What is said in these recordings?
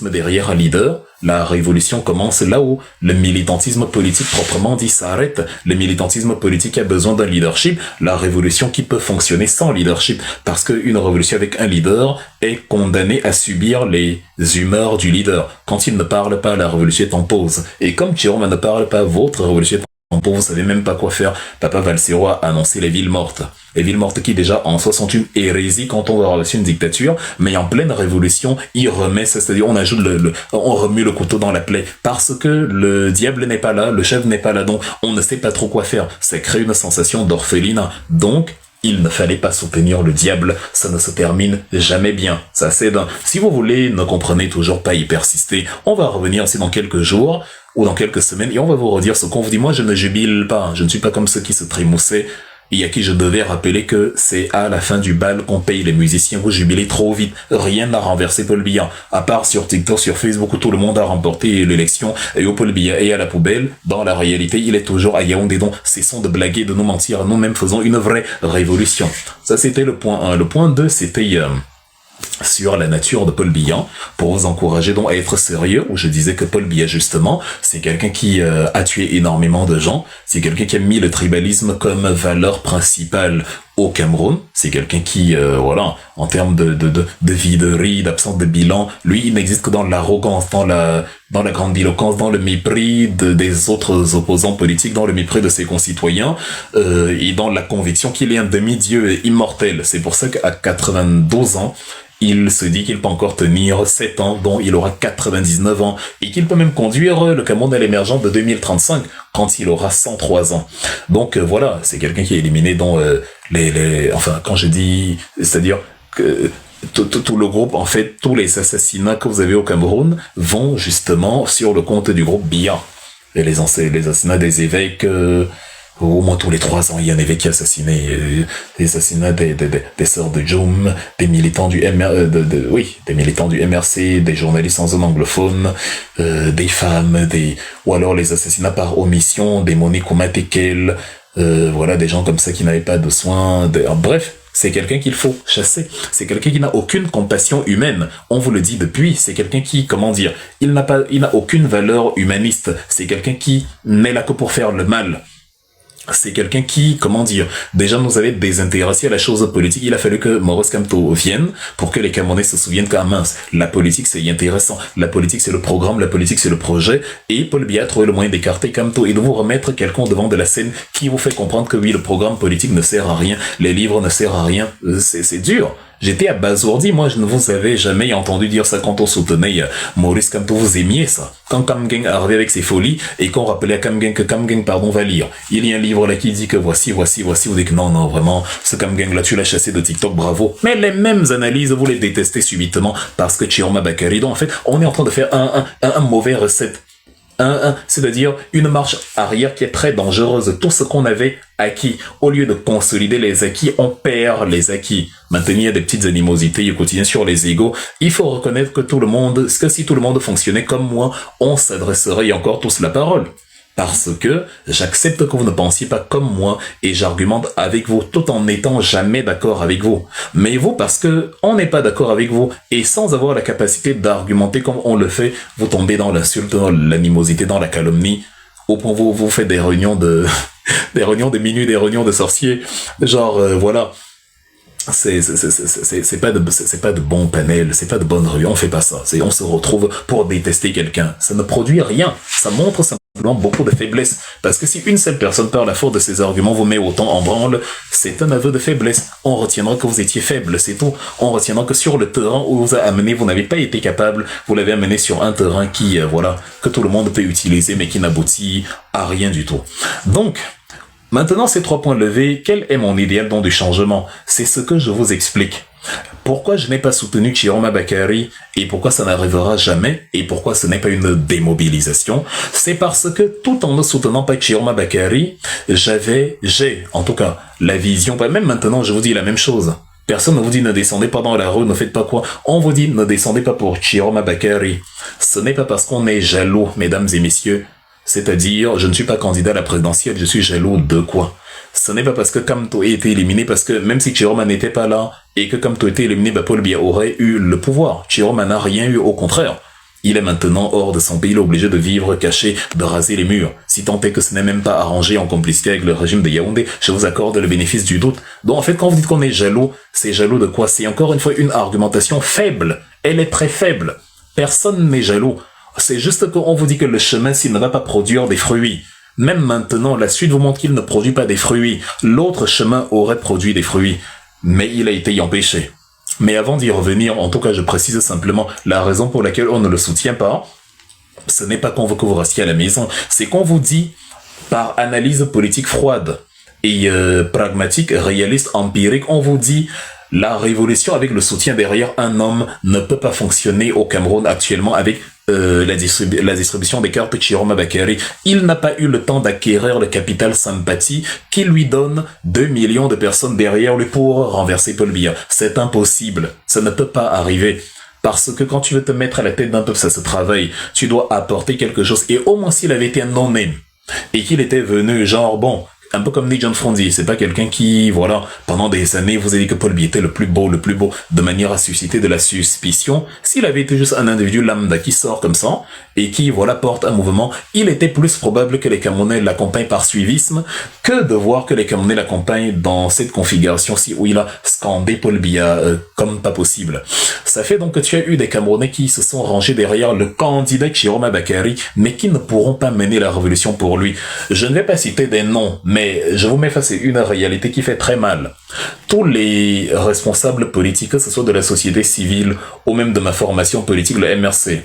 derrière un leader, la révolution commence là où le militantisme politique proprement dit s'arrête. Le militantisme politique a besoin d'un leadership, la révolution qui peut fonctionner sans leadership, parce qu'une révolution avec un leader est condamnée à subir les humeurs du leader. Quand il ne parle pas, la révolution est en pause. Et comme Chiroma ne parle pas, votre révolution est en pause, vous savez même pas quoi faire. Papa Valsero a annoncé les villes mortes. Les villes mortes qui déjà en soi sont une hérésie quand on va reçu une dictature, mais en pleine révolution, il remet, c'est-à-dire on ajoute on remue le couteau dans la plaie, parce que le diable n'est pas là, le chef n'est pas là, donc on ne sait pas trop quoi faire. Ça crée une sensation d'orphelinat. Donc, il ne fallait pas soutenir le diable, ça ne se termine jamais bien. Ça c'est d'un. Si vous voulez, ne comprenez toujours pas y persister. On va revenir aussi dans quelques jours ou dans quelques semaines et on va vous redire ce qu'on vous dit. Moi, je ne jubile pas, je ne suis pas comme ceux qui se trémoussaient et à qui je devais rappeler que c'est à la fin du bal qu'on paye les musiciens. Vous jubilez trop vite. Rien n'a renversé Paul Biya. À part sur TikTok, sur Facebook, où tout le monde a remporté l'élection et où Paul Biya est à la poubelle. Dans la réalité, il est toujours à Yaoundé. Donc, cessons de blaguer, de nous mentir. Nous-mêmes faisons une vraie révolution. Ça, c'était le point 1. Le point 2, c'était sur la nature de Paul Biya, pour vous encourager donc à être sérieux, où je disais que Paul Biya, justement, c'est quelqu'un qui a tué énormément de gens, c'est quelqu'un qui a mis le tribalisme comme valeur principale au Cameroun, c'est quelqu'un qui, voilà, en termes de viderie, d'absence de bilan, lui, il n'existe que dans l'arrogance, dans la grandiloquence, dans le mépris des autres opposants politiques, dans le mépris de ses concitoyens, et dans la conviction qu'il est un demi-dieu immortel. C'est pour ça qu'à 92 ans, il se dit qu'il peut encore tenir 7 ans, dont il aura 99 ans, et qu'il peut même conduire le Cameroun à l'émergence de 2035, quand il aura 103 ans. Donc voilà, c'est quelqu'un qui est éliminé dans enfin, quand je dis, c'est-à-dire que tout le groupe, en fait, tous les assassinats que vous avez au Cameroun vont justement sur le compte du groupe Biya. Et les assassinats des évêques, au moins tous les 3 ans, il y a un évêque qui est assassiné. Des assassinats des sœurs de Djoum, des militants du des militants du MRC, des journalistes en zone anglophone, des femmes, ou alors les assassinats par omission, des Monique Oumatekel, voilà, des gens comme ça qui n'avaient pas de soins, bref. C'est quelqu'un qu'il faut chasser. C'est quelqu'un qui n'a aucune compassion humaine. On vous le dit depuis. C'est quelqu'un qui, comment dire, il n'a aucune valeur humaniste. C'est quelqu'un qui n'est là que pour faire le mal. C'est quelqu'un qui, comment dire, déjà nous avait désintéressé à la chose politique. Il a fallu que Maurice Kamto vienne pour que les Camerounais se souviennent qu'à mince, la politique c'est intéressant. La politique c'est le programme, la politique c'est le projet. Et Paul Biya a trouvé le moyen d'écarter Kamto et de vous remettre quelqu'un au devant de la scène qui vous fait comprendre que oui, le programme politique ne sert à rien, les livres ne servent à rien. C'est dur. J'étais abasourdi, moi je ne vous avais jamais entendu dire ça quand on soutenait Maurice Kamto, vous aimiez ça. Quand Kamgeng arrivait avec ses folies et qu'on rappelait à Kamgeng que Kamgeng, va lire. Il y a un livre là qui dit que voici, vous dites que non, vraiment, ce Kamgeng là tu l'as chassé de TikTok, bravo. Mais les mêmes analyses, vous les détestez subitement parce que Chiroma Bakary, donc en fait, on est en train de faire un mauvais recette. C'est-à-dire une marche arrière qui est très dangereuse. Tout ce qu'on avait acquis, au lieu de consolider les acquis, on perd les acquis. Maintenir des petites animosités au quotidien sur les égos. Il faut reconnaître que si tout le monde fonctionnait comme moi, on s'adresserait encore tous la parole. Parce que j'accepte que vous ne pensiez pas comme moi et j'argumente avec vous tout en n'étant jamais d'accord avec vous. Mais vous, parce que on n'est pas d'accord avec vous et sans avoir la capacité d'argumenter comme on le fait, vous tombez dans l'insulte, dans l'animosité, dans la calomnie. Au point où vous faites des réunions de minuit, des réunions de sorciers. Genre, voilà. C'est pas de bons panels, c'est pas de bonnes réunions, on fait pas ça. On se retrouve pour détester quelqu'un. Ça ne produit rien. Ça montre simplement beaucoup de faiblesse. Parce que si une seule personne par la force de ses arguments vous met autant en branle, c'est un aveu de faiblesse. On retiendra que vous étiez faible, c'est tout. On retiendra que sur le terrain où vous a amené, vous n'avez pas été capable, vous l'avez amené sur un terrain qui, voilà, que tout le monde peut utiliser, mais qui n'aboutit à rien du tout. Donc, maintenant, ces 3 points levés, quel est mon idéal dans du changement? C'est ce que je vous explique. Pourquoi je n'ai pas soutenu Chiroma Bakary et pourquoi ça n'arrivera jamais et pourquoi ce n'est pas une démobilisation? C'est parce que tout en ne soutenant pas Chiroma Bakary, j'ai, en tout cas, la vision, même maintenant, je vous dis la même chose. Personne ne vous dit ne descendez pas dans la rue, ne faites pas quoi. On vous dit ne descendez pas pour Chiroma Bakary. Ce n'est pas parce qu'on est jaloux, mesdames et messieurs. C'est-à-dire, je ne suis pas candidat à la présidentielle, je suis jaloux de quoi? Ce n'est pas parce que Kamto a été éliminé, parce que même si Chiroma n'était pas là, et que Kamto a été éliminé, Paul Biya aurait eu le pouvoir. Chiroma n'a rien eu, au contraire. Il est maintenant hors de son pays, il est obligé de vivre caché, de raser les murs. Si tant est que ce n'est même pas arrangé en complicité avec le régime de Yaoundé, je vous accorde le bénéfice du doute. Donc en fait, quand vous dites qu'on est jaloux, c'est jaloux de quoi? C'est encore une fois une argumentation faible. Elle est très faible. Personne n'est jaloux. C'est juste qu'on vous dit que le chemin, s'il ne va pas produire des fruits, même maintenant, la suite vous montre qu'il ne produit pas des fruits. L'autre chemin aurait produit des fruits, mais il a été y empêché. Mais avant d'y revenir, en tout cas, je précise simplement la raison pour laquelle on ne le soutient pas. Ce n'est pas qu'on veut que vous restiez à la maison, c'est qu'on vous dit, par analyse politique froide et pragmatique, réaliste, empirique, on vous dit la révolution avec le soutien derrière un homme ne peut pas fonctionner au Cameroun actuellement avec la distribution des cartes Chiroma Bakary. Il n'a pas eu le temps d'acquérir le capital sympathie qui lui donne 2 millions de personnes derrière lui pour renverser Paul Biya. C'est impossible, ça ne peut pas arriver. Parce que quand tu veux te mettre à la tête d'un peuple, ça se travaille. Tu dois apporter quelque chose. Et au moins s'il avait été un non-name et qu'il était venu genre, bon, un peu comme John Frondi, c'est pas quelqu'un qui, voilà, pendant des années vous a dit que Paul Biya était le plus beau, de manière à susciter de la suspicion. S'il avait été juste un individu lambda qui sort comme ça, et qui, voilà, porte un mouvement, il était plus probable que les Camerounais l'accompagnent par suivisme, que de voir que les Camerounais l'accompagnent dans cette configuration-ci, où il a scandé Paul Biya comme pas possible. Ça fait donc que tu as eu des Camerounais qui se sont rangés derrière le candidat Chiroma Bakary, mais qui ne pourront pas mener la révolution pour lui. Je ne vais pas citer des noms, mais je vous mets face à une réalité qui fait très mal. Tous les responsables politiques, que ce soit de la société civile ou même de ma formation politique, le MRC,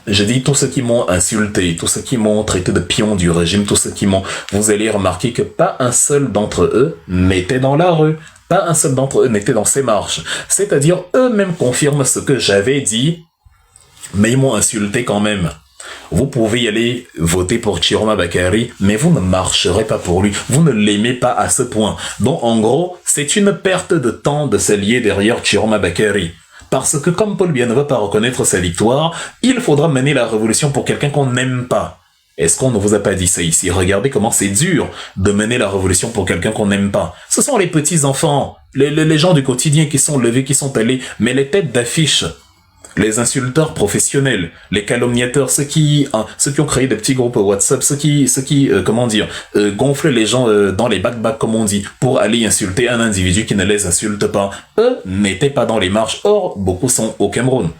je dis tous ceux qui m'ont insulté, tous ceux qui m'ont traité de pion du régime, tous ceux qui m'ont... Vous allez remarquer que pas un seul d'entre eux n'était dans la rue. Pas un seul d'entre eux n'était dans ces marches. C'est-à-dire, eux-mêmes confirment ce que j'avais dit, mais ils m'ont insulté quand même. Vous pouvez y aller voter pour Chiroma Bakary, mais vous ne marcherez pas pour lui. Vous ne l'aimez pas à ce point. Donc, en gros, c'est une perte de temps de s'allier derrière Chiroma Bakary. Parce que comme Paul Biya ne va pas reconnaître sa victoire, il faudra mener la révolution pour quelqu'un qu'on n'aime pas. Est-ce qu'on ne vous a pas dit ça ici? Regardez comment c'est dur de mener la révolution pour quelqu'un qu'on n'aime pas. Ce sont les petits-enfants, les gens du quotidien qui sont levés, qui sont allés, mais les têtes d'affiche, les insulteurs professionnels, les calomniateurs, ceux qui ont créé des petits groupes WhatsApp, ceux qui gonflent les gens dans les back-back, comme on dit, pour aller insulter un individu qui ne les insulte pas. Eux n'étaient pas dans les marches. Or, beaucoup sont au Cameroun.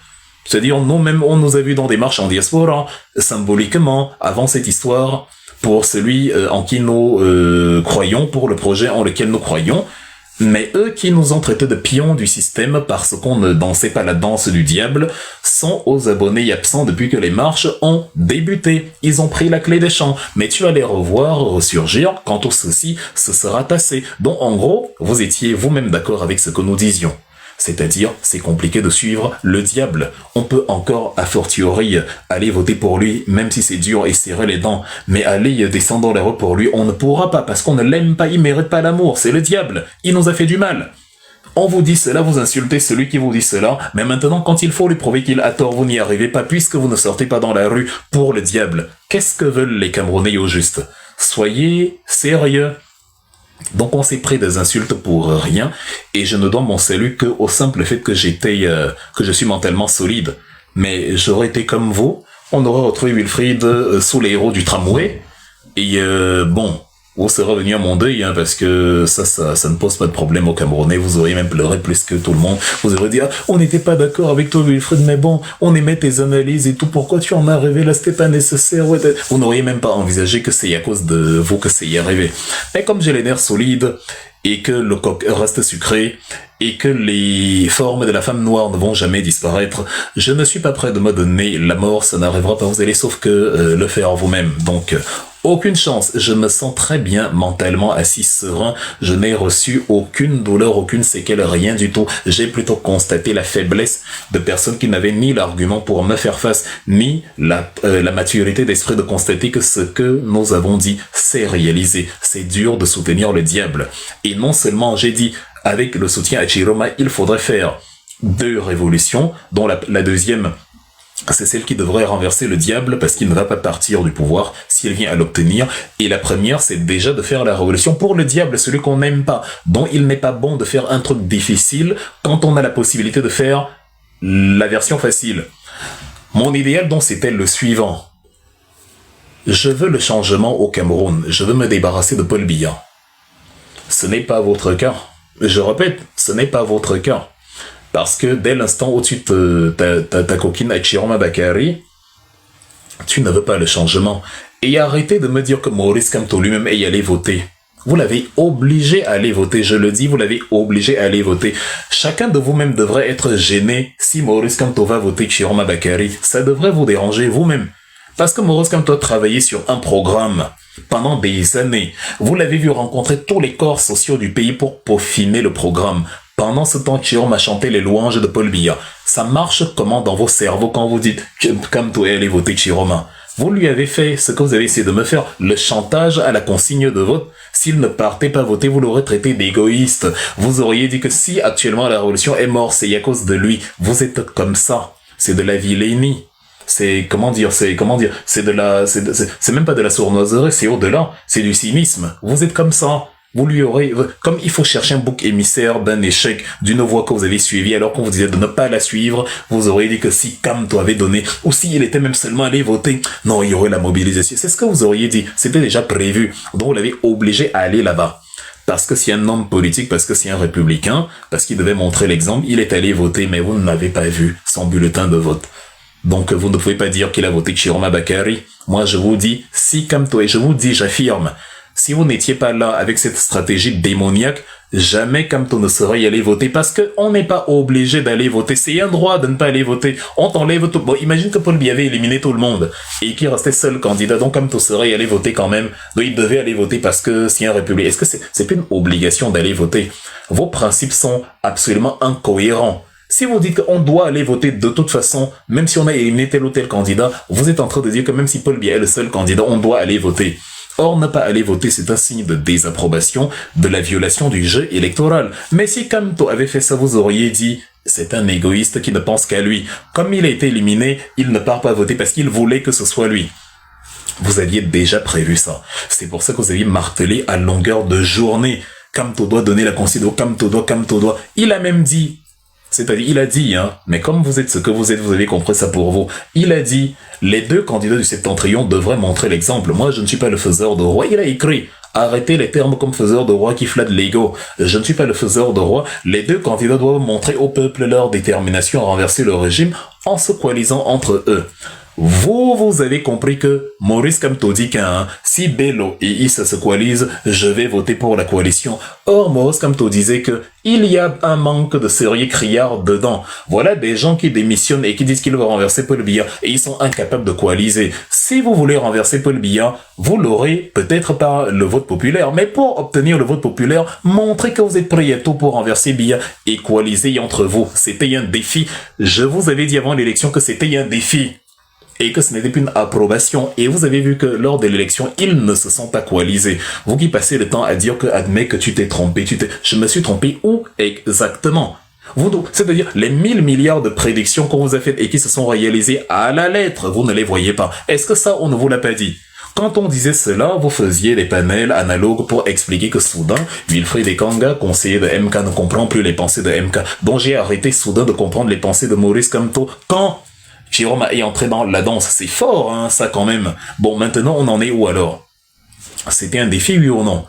C'est-à-dire, nous-mêmes, on nous a vus dans des marches en diaspora, symboliquement, avant cette histoire, pour celui en qui nous croyons, pour le projet en lequel nous croyons. Mais eux qui nous ont traités de pions du système parce qu'on ne dansait pas la danse du diable sont aux abonnés absents depuis que les marches ont débuté. Ils ont pris la clé des champs. Mais tu vas les revoir ressurgir quand tout ceci se sera tassé. Donc en gros, vous étiez vous-même d'accord avec ce que nous disions. C'est-à-dire, c'est compliqué de suivre le diable. On peut encore, a fortiori, aller voter pour lui, même si c'est dur et serrer les dents. Mais aller descendre dans les rues pour lui, on ne pourra pas, parce qu'on ne l'aime pas, il mérite pas l'amour. C'est le diable. Il nous a fait du mal. On vous dit cela, vous insultez celui qui vous dit cela, mais maintenant, quand il faut lui prouver qu'il a tort, vous n'y arrivez pas, puisque vous ne sortez pas dans la rue pour le diable. Qu'est-ce que veulent les Camerounais au juste? Soyez sérieux. Donc on s'est pris des insultes pour rien, et je ne dois mon salut que au simple fait que que je suis mentalement solide. Mais j'aurais été comme vous, on aurait retrouvé Wilfried sous les héros du tramway, et bon, vous serez venu à mon deuil, parce que ça ne pose pas de problème aux Camerounais, vous auriez même pleuré plus que tout le monde, vous auriez dit, on n'était pas d'accord avec toi Wilfried, mais bon, on aimait tes analyses et tout, pourquoi tu en as rêvé, là c'était pas nécessaire, ouais, vous n'auriez même pas envisagé que c'est à cause de vous que c'est y arrivé. Mais comme j'ai les nerfs solides, et que le coq reste sucré, et que les formes de la femme noire ne vont jamais disparaître, je ne suis pas prêt de me donner la mort, ça n'arrivera pas, vous allez sauf que le faire vous-même, donc... Aucune chance, je me sens très bien mentalement assis serein, je n'ai reçu aucune douleur, aucune séquelle, rien du tout. J'ai plutôt constaté la faiblesse de personnes qui n'avaient ni l'argument pour me faire face, ni la maturité d'esprit de constater que ce que nous avons dit, c'est réalisé. C'est dur de soutenir le diable. Et non seulement j'ai dit, avec le soutien à Chiroma, il faudrait faire 2 révolutions, dont la deuxième... c'est celle qui devrait renverser le diable parce qu'il ne va pas partir du pouvoir s'il vient à l'obtenir. Et la première, c'est déjà de faire la révolution pour le diable, celui qu'on n'aime pas, dont il n'est pas bon de faire un truc difficile quand on a la possibilité de faire la version facile. Mon idéal donc c'était le suivant. Je veux le changement au Cameroun. Je veux me débarrasser de Paul Biya. Ce n'est pas votre cas. Je répète, ce n'est pas votre cas. Parce que dès l'instant où tu ta coquine à Chiroma Bakary, tu ne veux pas le changement. Et arrêtez de me dire que Maurice Kamto lui-même est allé voter. Vous l'avez obligé à aller voter, je le dis, vous l'avez obligé à aller voter. Chacun de vous-même devrait être gêné si Maurice Kamto va voter Chiroma Bakary. Ça devrait vous déranger vous-même. Parce que Maurice Kamto a travaillé sur un programme pendant des années. Vous l'avez vu rencontrer tous les corps sociaux du pays pour peaufiner le programme. Pendant ce temps, Chiroma a chanté les louanges de Paul Biya. Ça marche comment dans vos cerveaux quand vous dites Kamto est allé voter Chiroma? Vous lui avez fait ce que vous avez essayé de me faire, le chantage à la consigne de vote. S'il ne partait pas voter, vous l'aurez traité d'égoïste. Vous auriez dit que si actuellement la révolution est morte, c'est à cause de lui. Vous êtes comme ça. C'est de la vilainie. C'est même pas de la sournoiserie, c'est au-delà. C'est du cynisme. Vous êtes comme ça. Vous lui aurez, comme il faut chercher un bouc émissaire d'un échec, d'une voie que vous avez suivie, alors qu'on vous disait de ne pas la suivre, vous auriez dit que si Kamto avait donné, ou s'il était même seulement allé voter, non, il y aurait la mobilisation. C'est ce que vous auriez dit. C'était déjà prévu. Donc, vous l'avez obligé à aller là-bas. Parce que c'est un homme politique, parce que c'est un républicain, parce qu'il devait montrer l'exemple, il est allé voter, mais vous n'avez pas vu son bulletin de vote. Donc, vous ne pouvez pas dire qu'il a voté Chiroma Bakary. Moi, je vous dis, si Kamto, et je vous dis, j'affirme, si vous n'étiez pas là avec cette stratégie démoniaque, jamais Kamto ne serait y allé voter parce que on n'est pas obligé d'aller voter. C'est un droit de ne pas aller voter. On t'enlève tout. Bon, imagine que Paul Biya avait éliminé tout le monde et qu'il restait seul candidat. Donc Kamto serait y aller voter quand même. Donc il devait aller voter parce que c'est un républicain. Est-ce que c'est pas une obligation d'aller voter? Vos principes sont absolument incohérents. Si vous dites qu'on doit aller voter de toute façon, même si on a éliminé tel ou tel candidat, vous êtes en train de dire que même si Paul Biya est le seul candidat, on doit aller voter. Or, ne pas aller voter, c'est un signe de désapprobation, de la violation du jeu électoral. Mais si Kamto avait fait ça, vous auriez dit, c'est un égoïste qui ne pense qu'à lui. Comme il a été éliminé, il ne part pas voter parce qu'il voulait que ce soit lui. Vous aviez déjà prévu ça. C'est pour ça que vous aviez martelé à longueur de journée. Kamto doit donner la consigne, Kamto doit. Il a même dit, c'est-à-dire, il a dit, mais comme vous êtes ce que vous êtes, vous avez compris ça pour vous. Il a dit, les deux candidats du septentrion devraient montrer l'exemple. Moi, je ne suis pas le faiseur de roi. Il a écrit, arrêtez les termes comme faiseur de roi qui flattent l'ego. Je ne suis pas le faiseur de roi. Les deux candidats doivent montrer au peuple leur détermination à renverser le régime en se coalisant entre eux. Vous avez compris que Maurice Kamto dit qu'un si Bello et Issa se coalisent, je vais voter pour la coalition. Or, Maurice Kamto disait que il y a un manque de sérieux criard dedans. Voilà des gens qui démissionnent et qui disent qu'ils vont renverser Paul Biya et ils sont incapables de coaliser. Si vous voulez renverser Paul Biya, vous l'aurez peut-être par le vote populaire. Mais pour obtenir le vote populaire, montrez que vous êtes prêts à tout pour renverser Biya et coaliser entre vous. C'était un défi. Je vous avais dit avant l'élection que c'était un défi. Et que ce n'était plus une approbation. Et vous avez vu que lors de l'élection, ils ne se sont pas coalisés. Vous qui passez le temps à dire que admets que tu t'es trompé, je me suis trompé où exactement? C'est-à-dire les 1000 milliards de prédictions qu'on vous a faites et qui se sont réalisées à la lettre, vous ne les voyez pas. Est-ce que ça, on ne vous l'a pas dit? Quand on disait cela, vous faisiez des panels analogues pour expliquer que soudain, Wilfried Ekanga, conseiller de MK, ne comprend plus les pensées de MK. Donc j'ai arrêté soudain de comprendre les pensées de Maurice Kamto quand Chiroma est entré dans la danse. C'est fort, ça quand même. Bon, maintenant, on en est où alors? C'était un défi, oui ou non?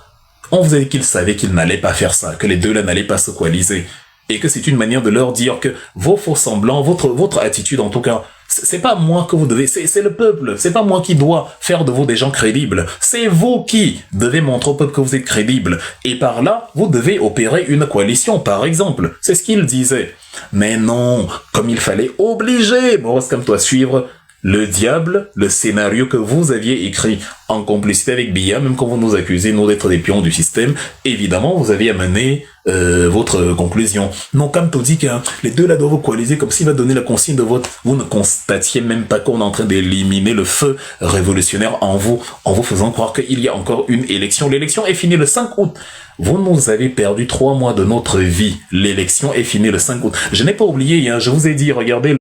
On vous a dit qu'il savait qu'il n'allait pas faire ça, que les deux là n'allaient pas se coaliser. Et que c'est une manière de leur dire que vos faux semblants, votre attitude en tout cas, c'est pas moi que vous devez, c'est le peuple, c'est pas moi qui dois faire de vous des gens crédibles. C'est vous qui devez montrer au peuple que vous êtes crédibles. Et par là, vous devez opérer une coalition, par exemple. C'est ce qu'il disait. Mais non, comme il fallait obliger Maurice Kamto à suivre le diable, le scénario que vous aviez écrit en complicité avec Biya, même quand vous nous accusez, nous, d'être des pions du système, évidemment, vous avez amené votre conclusion. Non, Kamto dit que les deux là doivent coaliser comme s'il va donner la consigne de vote. Vous ne constatiez même pas qu'on est en train d'éliminer le feu révolutionnaire en vous faisant croire qu'il y a encore une élection. L'élection est finie le 5 août. Vous nous avez perdu 3 mois de notre vie. L'élection est finie le 5 août. Je n'ai pas oublié, je vous ai dit, regardez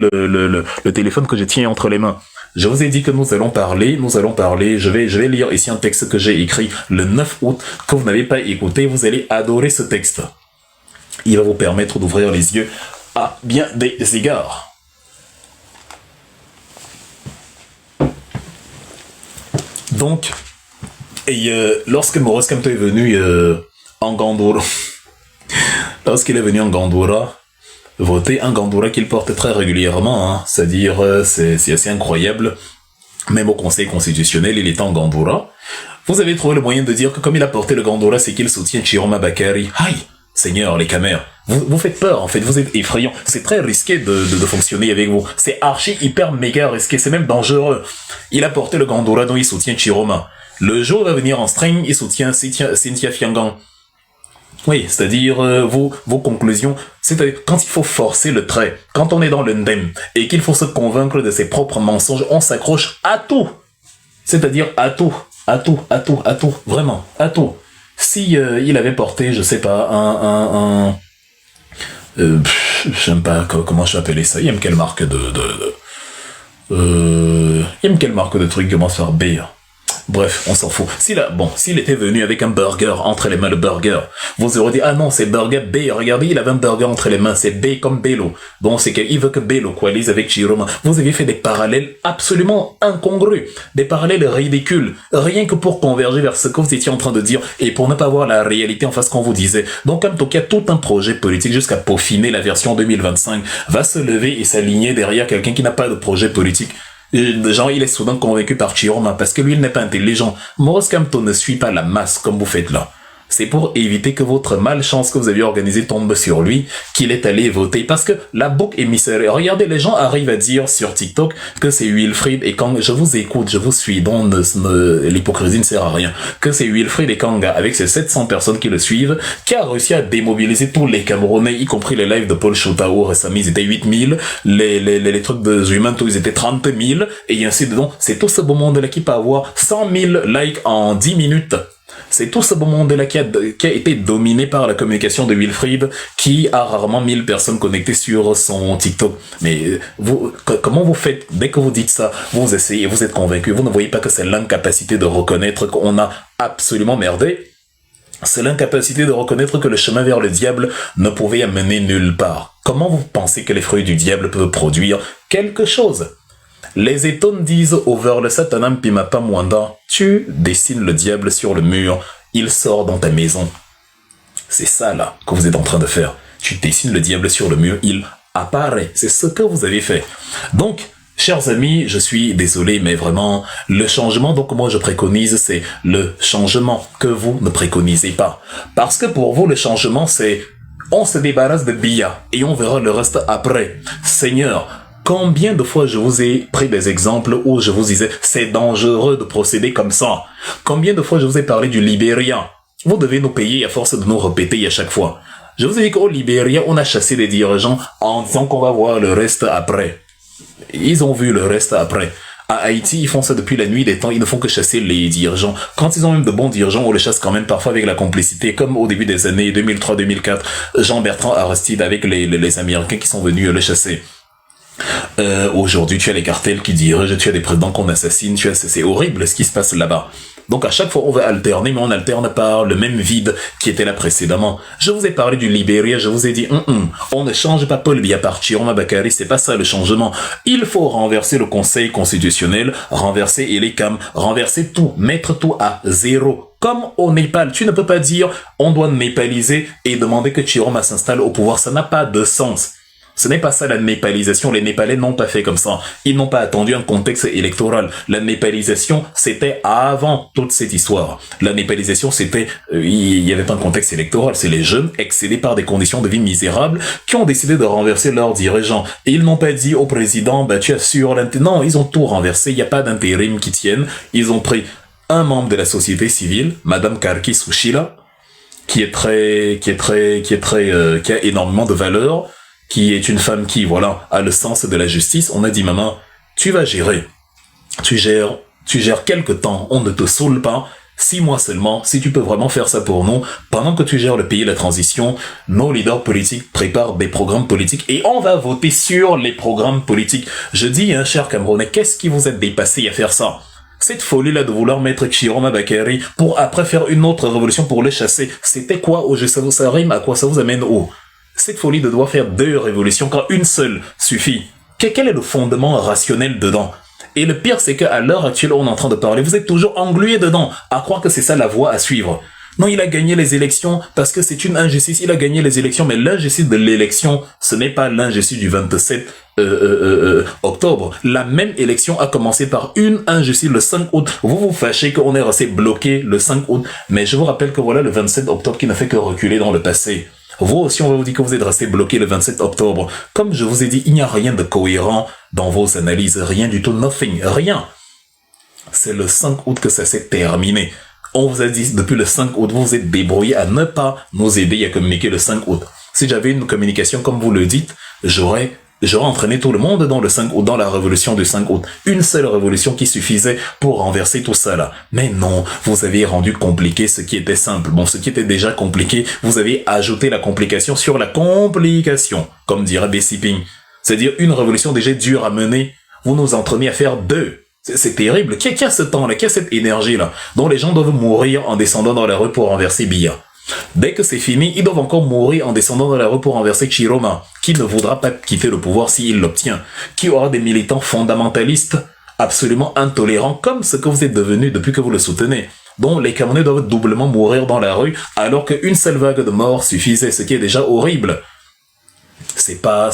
le téléphone que je tiens entre les mains. Je vous ai dit que nous allons parler, je vais lire ici un texte que j'ai écrit le 9 août, que vous n'avez pas écouté, vous allez adorer ce texte. Il va vous permettre d'ouvrir les yeux à bien des égards. Donc, et lorsque Maurice Kamto est venu en Gandoura, lorsqu'il est venu en Gandoura, voter un Gandoura qu'il porte très régulièrement, hein, c'est-à-dire c'est assez incroyable, même au Conseil constitutionnel, il est en Gandoura. Vous avez trouvé le moyen de dire que comme il a porté le Gandoura, c'est qu'il soutient Chiroma Bakary. Aïe, Seigneur, les camères, vous faites peur, en fait, vous êtes effrayant. C'est très risqué de fonctionner avec vous. C'est archi, hyper, méga risqué, c'est même dangereux. Il a porté le Gandoura dont il soutient Chiroma. Le jour va venir en stream, il soutient Cynthia Fiangan. Oui, c'est-à-dire vos conclusions, c'est-à-dire quand il faut forcer le trait, quand on est dans le ndem, et qu'il faut se convaincre de ses propres mensonges, on s'accroche à tout. C'est-à-dire à tout, vraiment, à tout. Si il avait porté, je sais pas, j'aime pas comment je vais appeler ça, il aime quelle marque il aime quelle marque de truc commence par B. Bref, on s'en fout. S'il était venu avec un burger entre les mains, le burger, vous aurez dit, ah non, c'est burger B, regardez, il avait un burger entre les mains, c'est B comme Bello. Donc c'est qu'il veut que Bello coalise avec Chiroma. Vous avez fait des parallèles absolument incongrus, des parallèles ridicules, rien que pour converger vers ce que vous étiez en train de dire et pour ne pas voir la réalité en face qu'on vous disait. Donc comme Tokia, tout un projet politique jusqu'à peaufiner la version 2025 va se lever et s'aligner derrière quelqu'un qui n'a pas de projet politique. Genre, il est soudain convaincu par Chiroma parce que lui, il n'est pas intelligent. Maurice Kamto ne suit pas la masse comme vous faites là. C'est pour éviter que votre malchance que vous aviez organisée tombe sur lui, qu'il est allé voter. Parce que la boucle émissaire, regardez, les gens arrivent à dire sur TikTok que c'est Wilfried et Kanga. Je vous écoute, je vous suis, donc l'hypocrisie ne sert à rien. Que c'est Wilfried et Kanga, avec ces 700 personnes qui le suivent, qui a réussi à démobiliser tous les Camerounais, y compris les lives de Paul Choutao récemment, ils étaient 8000, les trucs de Zuimanto, ils étaient 30 000, et ainsi de suite. C'est tout ce beau monde-là qui peut avoir 100 000 likes en 10 minutes. C'est tout ce beau monde-là qui a été dominé par la communication de Wilfried, qui a rarement 1000 personnes connectées sur son TikTok. Mais comment vous faites, dès que vous dites ça, vous essayez, vous êtes convaincu, vous ne voyez pas que c'est l'incapacité de reconnaître qu'on a absolument merdé? C'est l'incapacité de reconnaître que le chemin vers le diable ne pouvait amener nulle part. Comment vous pensez que les fruits du diable peuvent produire quelque chose? Les étones disent over le satanam pimapa mwanda, tu dessines le diable sur le mur, il sort dans ta maison. C'est ça là que vous êtes en train de faire. Tu dessines le diable sur le mur, il apparaît. C'est ce que vous avez fait. Donc, chers amis, je suis désolé, mais vraiment, le changement, donc moi je préconise, c'est le changement que vous ne préconisez pas. Parce que pour vous, le changement, c'est on se débarrasse de Biya et on verra le reste après. Seigneur, combien de fois je vous ai pris des exemples où je vous disais c'est dangereux de procéder comme ça? Combien de fois je vous ai parlé du Libéria? Vous devez nous payer à force de nous répéter à chaque fois. Je vous ai dit qu'au Libéria, on a chassé des dirigeants en disant qu'on va voir le reste après. Ils ont vu le reste après. À Haïti, ils font ça depuis la nuit des temps, ils ne font que chasser les dirigeants. Quand ils ont même de bons dirigeants, on les chasse quand même parfois avec la complicité, comme au début des années 2003-2004, Jean-Bertrand Aristide avec les Américains qui sont venus le chasser. Aujourd'hui, tu as les cartels qui dirigent, tu as des présidents qu'on assassine, c'est horrible ce qui se passe là-bas. Donc à chaque fois, on va alterner, mais on alterne par le même vide qui était là précédemment. Je vous ai parlé du Libéria, je vous ai dit, on ne change pas Paul Biya par Chiroma Bakary, c'est pas ça le changement. Il faut renverser le Conseil constitutionnel, renverser Elecam, renverser tout, mettre tout à zéro. Comme au Népal, tu ne peux pas dire, on doit népaliser et demander que Chiroma s'installe au pouvoir, ça n'a pas de sens. Ce n'est pas ça la népalisation, les Népalais n'ont pas fait comme ça. Ils n'ont pas attendu un contexte électoral. La népalisation, c'était avant toute cette histoire. La népalisation, c'était, il n'y avait pas un contexte électoral. C'est les jeunes excédés par des conditions de vie misérables qui ont décidé de renverser leurs dirigeants. Et ils n'ont pas dit au président, bah tu assures l'intérim. Non, ils ont tout renversé. Il n'y a pas d'intérim qui tienne. Ils ont pris un membre de la société civile, Madame Karki Souchila, qui a énormément de valeur, qui est une femme qui, voilà, a le sens de la justice. On a dit, maman, tu vas gérer. Tu gères quelque temps. On ne te saoule pas. 6 mois seulement. Si tu peux vraiment faire ça pour nous, pendant que tu gères le pays, la transition, nos leaders politiques préparent des programmes politiques et on va voter sur les programmes politiques. Je dis, hein, cher Camerounais, qu'est-ce qui vous a dépassé à faire ça? Cette folie-là de vouloir mettre Chiroma Bakary pour après faire une autre révolution pour les chasser, c'était quoi au juste? Ça rime à quoi? Ça vous amène où? Cette folie de devoir faire 2 révolutions quand une seule suffit. Quel est le fondement rationnel dedans? Et le pire, c'est qu'à l'heure actuelle, on est en train de parler, vous êtes toujours englué dedans, à croire que c'est ça la voie à suivre. Non, il a gagné les élections parce que c'est une injustice. Il a gagné les élections, mais l'injustice de l'élection, ce n'est pas l'injustice du 27 octobre. La même élection a commencé par une injustice le 5 août. Vous vous fâchez qu'on est resté bloqué le 5 août. Mais je vous rappelle que voilà le 27 octobre qui n'a fait que reculer dans le passé. Vous aussi, on va vous dire que vous êtes resté bloqué le 27 octobre. Comme je vous ai dit, il n'y a rien de cohérent dans vos analyses. Rien du tout, nothing, rien. C'est le 5 août que ça s'est terminé. On vous a dit, depuis le 5 août, vous vous êtes débrouillé à ne pas nous aider à communiquer le 5 août. Si j'avais une communication comme vous le dites, j'aurais entraîné tout le monde dans le 5 août, dans la révolution du 5 août. Une seule révolution qui suffisait pour renverser tout ça là. Mais non, vous avez rendu compliqué ce qui était simple. Bon, ce qui était déjà compliqué, vous avez ajouté la complication sur la complication, comme dirait Bessie Ping. C'est-à-dire une révolution déjà dure à mener, vous nous entraînez à faire deux. C'est terrible. Qui a ce temps-là? Qui a cette énergie-là? Dont les gens doivent mourir en descendant dans la rue pour renverser Biya. Dès que c'est fini, ils doivent encore mourir en descendant dans la rue pour renverser Chiroma, qui ne voudra pas quitter le pouvoir s'il l'obtient, qui aura des militants fondamentalistes absolument intolérants comme ce que vous êtes devenu depuis que vous le soutenez, dont les Camerounais doivent doublement mourir dans la rue alors qu'une seule vague de morts suffisait, ce qui est déjà horrible. C'est pas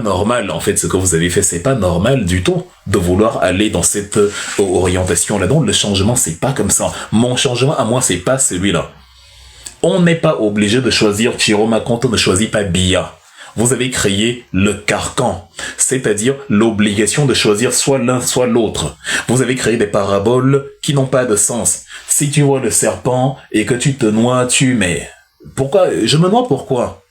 normal en fait ce que vous avez fait, c'est pas normal du tout de vouloir aller dans cette orientation là. Donc le changement c'est pas comme ça. Mon changement à moi c'est pas celui-là. On n'est pas obligé de choisir Chiroma quand on ne choisit pas Biya. Vous avez créé le carcan, c'est-à-dire l'obligation de choisir soit l'un soit l'autre. Vous avez créé des paraboles qui n'ont pas de sens. Si tu vois le serpent et que tu te noies, tu mets. Pourquoi? Je me noie pourquoi?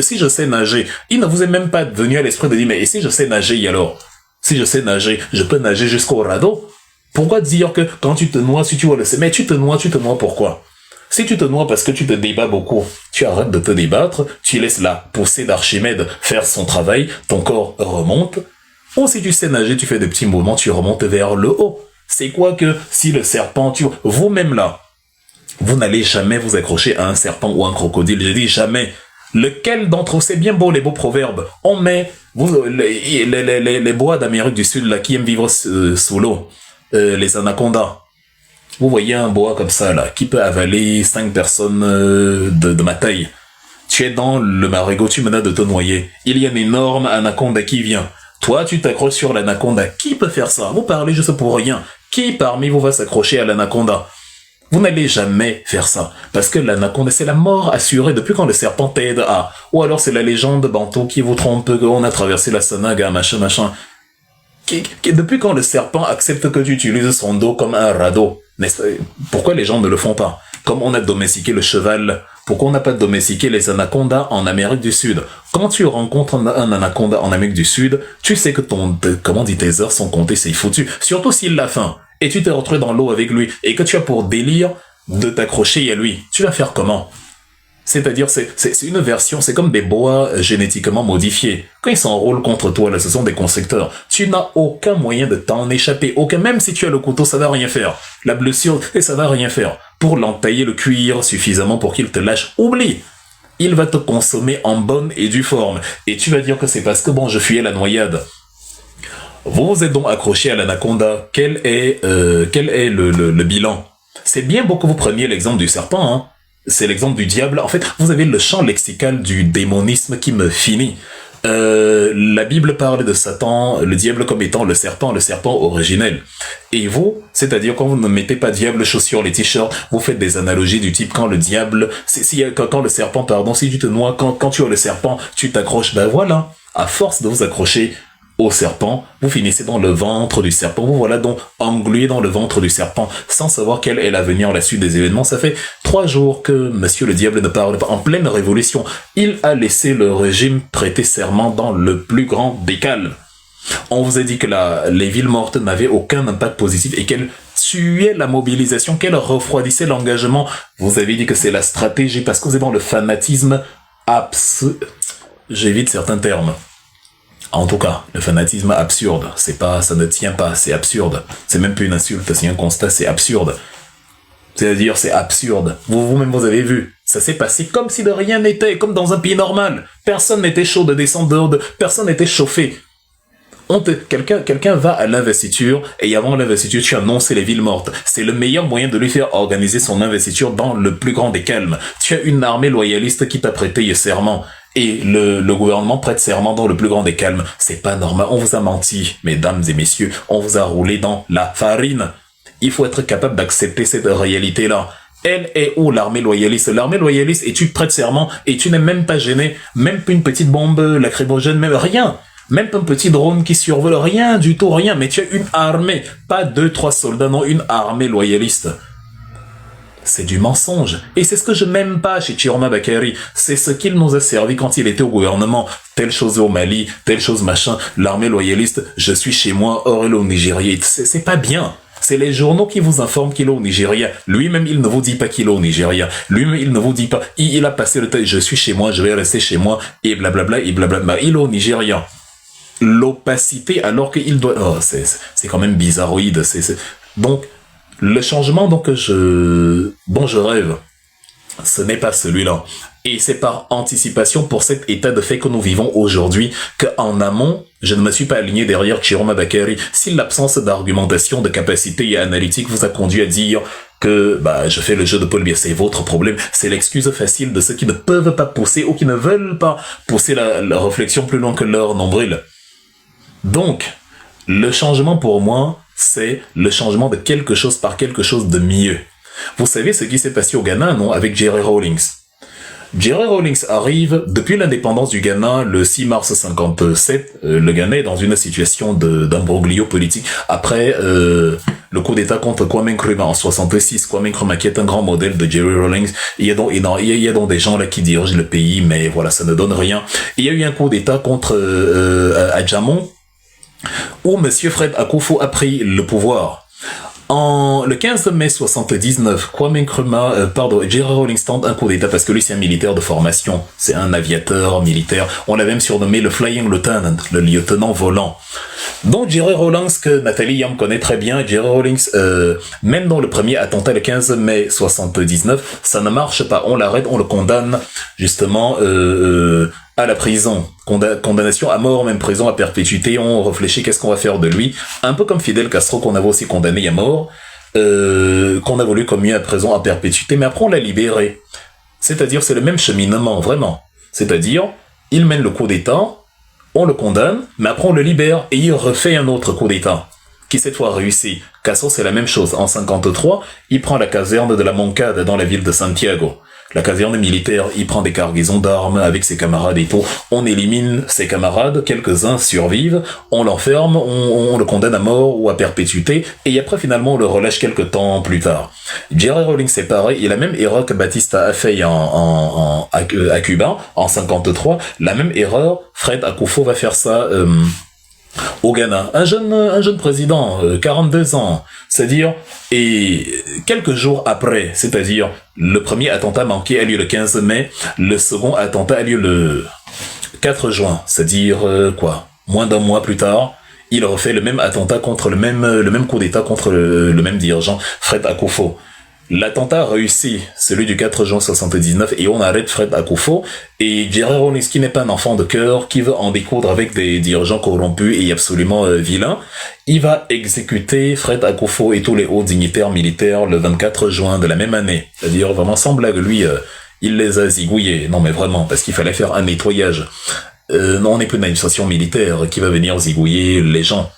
Si je sais nager, il ne vous est même pas venu à l'esprit de dire, mais et si je sais nager alors? Si je sais nager, je peux nager jusqu'au radeau? Pourquoi dire que quand tu te noies, si tu vois le mais tu te noies pourquoi? Si tu te noies parce que tu te débats beaucoup, tu arrêtes de te débattre, tu laisses la poussée d'Archimède faire son travail, ton corps remonte. Ou si tu sais nager, tu fais des petits mouvements, tu remontes vers le haut. C'est quoi que si le serpent, vous-même là, vous n'allez jamais vous accrocher à un serpent ou un crocodile, je dis jamais. Lequel d'entre eux, c'est bien beau les beaux proverbes, on met les bois d'Amérique du Sud là qui aiment vivre sous l'eau, les anacondas. Vous voyez un boa comme ça là qui peut avaler 5 personnes de ma taille. Tu es dans le marigot, tu menaces de te noyer. Il y a un énorme anaconda qui vient. Toi, tu t'accroches sur l'anaconda. Qui peut faire ça? Vous parlez juste pour rien. Qui parmi vous va s'accrocher à l'anaconda? Vous n'allez jamais faire ça, parce que l'anaconda, c'est la mort assurée depuis quand le serpent t'aide à... Ou alors c'est la légende bantou qui vous trompe, qu'on a traversé la Sanaga, machin. Depuis quand le serpent accepte que tu utilises son dos comme un radeau? Pourquoi les gens ne le font pas? Comme on a domestiqué le cheval, pourquoi on n'a pas domestiqué les anacondas en Amérique du Sud? Quand tu rencontres un anaconda en Amérique du Sud, tu sais que tes heures sont comptées, c'est foutu. Surtout s'il a faim. Et tu te retrouves dans l'eau avec lui, et que tu as pour délire de t'accrocher à lui. Tu vas faire comment? C'est-à-dire, c'est une version, c'est comme des boas génétiquement modifiés. Quand ils s'enrôlent contre toi, là, ce sont des constructeurs. Tu n'as aucun moyen de t'en échapper. Même si tu as le couteau, ça va rien faire. La blessure, et ça va rien faire. Pour l'entailler le cuir suffisamment pour qu'il te lâche, oublie. Il va te consommer en bonne et due forme. Et tu vas dire que c'est parce que je fuyais la noyade. Vous vous êtes donc accroché à l'anaconda. Quel est le bilan? C'est bien beau que vous preniez l'exemple du serpent, hein. C'est l'exemple du diable. En fait, vous avez le champ lexical du démonisme qui me finit. La Bible parle de Satan, le diable comme étant le serpent originel. Et vous, c'est-à-dire quand vous ne mettez pas diable chaussures les t-shirts, vous faites des analogies du type quand le diable, quand le serpent, si tu te noies, quand tu as le serpent, tu t'accroches, voilà. À force de vous accrocher au serpent, vous finissez dans le ventre du serpent. Vous voilà donc englué dans le ventre du serpent, sans savoir quel est l'avenir, la suite des événements. Ça fait 3 jours que Monsieur le Diable ne parle pas. En pleine révolution, il a laissé le régime prêter serment dans le plus grand des calmes. On vous a dit que les villes mortes n'avaient aucun impact positif et qu'elles tuaient la mobilisation, qu'elles refroidissaient l'engagement. Vous avez dit que c'est la stratégie parce que vous êtes dans le fanatisme absolu. J'évite certains termes. En tout cas, le fanatisme absurde, ça ne tient pas, c'est absurde. C'est même plus une insulte, c'est un constat, c'est absurde. C'est-à-dire, c'est absurde. Vous-même, vous avez vu. Ça s'est passé comme si de rien n'était, comme dans un pays normal. Personne n'était chaud de descendre dehors, personne n'était chauffé. Quelqu'un va à l'investiture et avant l'investiture, tu annonces les villes mortes. C'est le meilleur moyen de lui faire organiser son investiture dans le plus grand des calmes. Tu as une armée loyaliste qui t'a prêté serment. Et le gouvernement prête serment dans le plus grand des calmes. C'est pas normal. On vous a menti, mesdames et messieurs. On vous a roulé dans la farine. Il faut être capable d'accepter cette réalité-là. Elle est où l'armée loyaliste? L'armée loyaliste, et tu prêtes serment, et tu n'es même pas gêné. Même pas une petite bombe lacrymogène, même rien. Même pas un petit drone qui survole, rien du tout, rien. Mais tu as une armée, pas 2-3 soldats, non, une armée loyaliste. C'est du mensonge. Et c'est ce que je n'aime pas chez Chiroma Bakary. C'est ce qu'il nous a servi quand il était au gouvernement. Telle chose au Mali, telle chose machin. L'armée loyaliste, je suis chez moi, or elle est au Nigeria. C'est pas bien. C'est les journaux qui vous informent qu'il est au Nigeria. Lui-même, il ne vous dit pas qu'il est au Nigeria. Lui-même, il ne vous dit pas. Il a passé le temps, je suis chez moi, je vais rester chez moi, et blablabla, et blablabla. Il est au Nigeria. L'opacité, alors qu'il doit... Oh, c'est quand même bizarroïde. Donc, le changement dont je rêve, ce n'est pas celui-là. Et c'est par anticipation pour cet état de fait que nous vivons aujourd'hui qu'en amont, je ne me suis pas aligné derrière Chiroma Bakary. Si l'absence d'argumentation, de capacité et analytique vous a conduit à dire que je fais le jeu de Paul Biya, c'est votre problème, c'est l'excuse facile de ceux qui ne peuvent pas pousser ou qui ne veulent pas pousser la réflexion plus loin que leur nombril. Donc, le changement pour moi, c'est le changement de quelque chose par quelque chose de mieux. Vous savez ce qui s'est passé au Ghana, non, avec Jerry Rawlings. Jerry Rawlings arrive depuis l'indépendance du Ghana le 6 mars 57. Le Ghana est dans une situation d'imbroglio politique après le coup d'État contre Kwame Nkrumah en 66. Kwame Nkrumah qui est un grand modèle de Jerry Rawlings. Il y a donc des gens là qui dirigent le pays, mais voilà, ça ne donne rien. Il y a eu un coup d'État contre Adjamon, où Monsieur Fred Akufo a pris le pouvoir. Le 15 mai 79, Kwame Nkrumah, Jerry Rawlings tente un coup d'État parce que lui c'est un militaire de formation, c'est un aviateur militaire. On l'a même surnommé le Flying Lieutenant, le lieutenant volant. Donc Jerry Rawlings, que Nathalie Yam connaît très bien, Jerry Rawlings, même dans le premier attentat le 15 mai 79, ça ne marche pas. On l'arrête, on le condamne justement à la prison. Condamnation à mort, même prison à perpétuité. On réfléchit qu'est-ce qu'on va faire de lui. Un peu comme Fidel Castro qu'on avait aussi condamné à mort, qu'on a voulu commuer à prison à perpétuité, mais après on l'a libéré. C'est-à-dire c'est le même cheminement, vraiment. C'est-à-dire, il mène le coup d'État, on le condamne, mais après on le libère et il refait un autre coup d'État, qui cette fois réussit. Castro c'est la même chose. En 53, il prend la caserne de la Moncada dans la ville de Santiago. La caserne militaire, il prend des cargaisons d'armes avec ses camarades et tout. On élimine ses camarades, quelques-uns survivent, on l'enferme, on le condamne à mort ou à perpétuité, et après finalement on le relâche quelques temps plus tard. Jerry Rawlings c'est pareil, et la même erreur que Batista a fait à Cuba, en 53, la même erreur, Fred Akufo va faire ça au Ghana. Un jeune président, 42 ans, c'est-à-dire, et quelques jours après, c'est-à-dire, le premier attentat manqué a lieu le 15 mai, le second attentat a lieu le 4 juin, c'est-à-dire, moins d'un mois plus tard, il refait le même attentat contre le même coup d'État contre le même dirigeant, Fred Akufo. L'attentat réussi, celui du 4 juin 79, et on arrête Fred Akufo, et Jerry Rawlings, qui n'est pas un enfant de cœur, qui veut en découdre avec des dirigeants corrompus et absolument vilains, il va exécuter Fred Akufo et tous les hauts dignitaires militaires le 24 juin de la même année. C'est-à-dire, vraiment, sans blague, lui, il les a zigouillés. Non, mais vraiment, parce qu'il fallait faire un nettoyage. Non, on n'est plus une administration militaire qui va venir zigouiller les gens.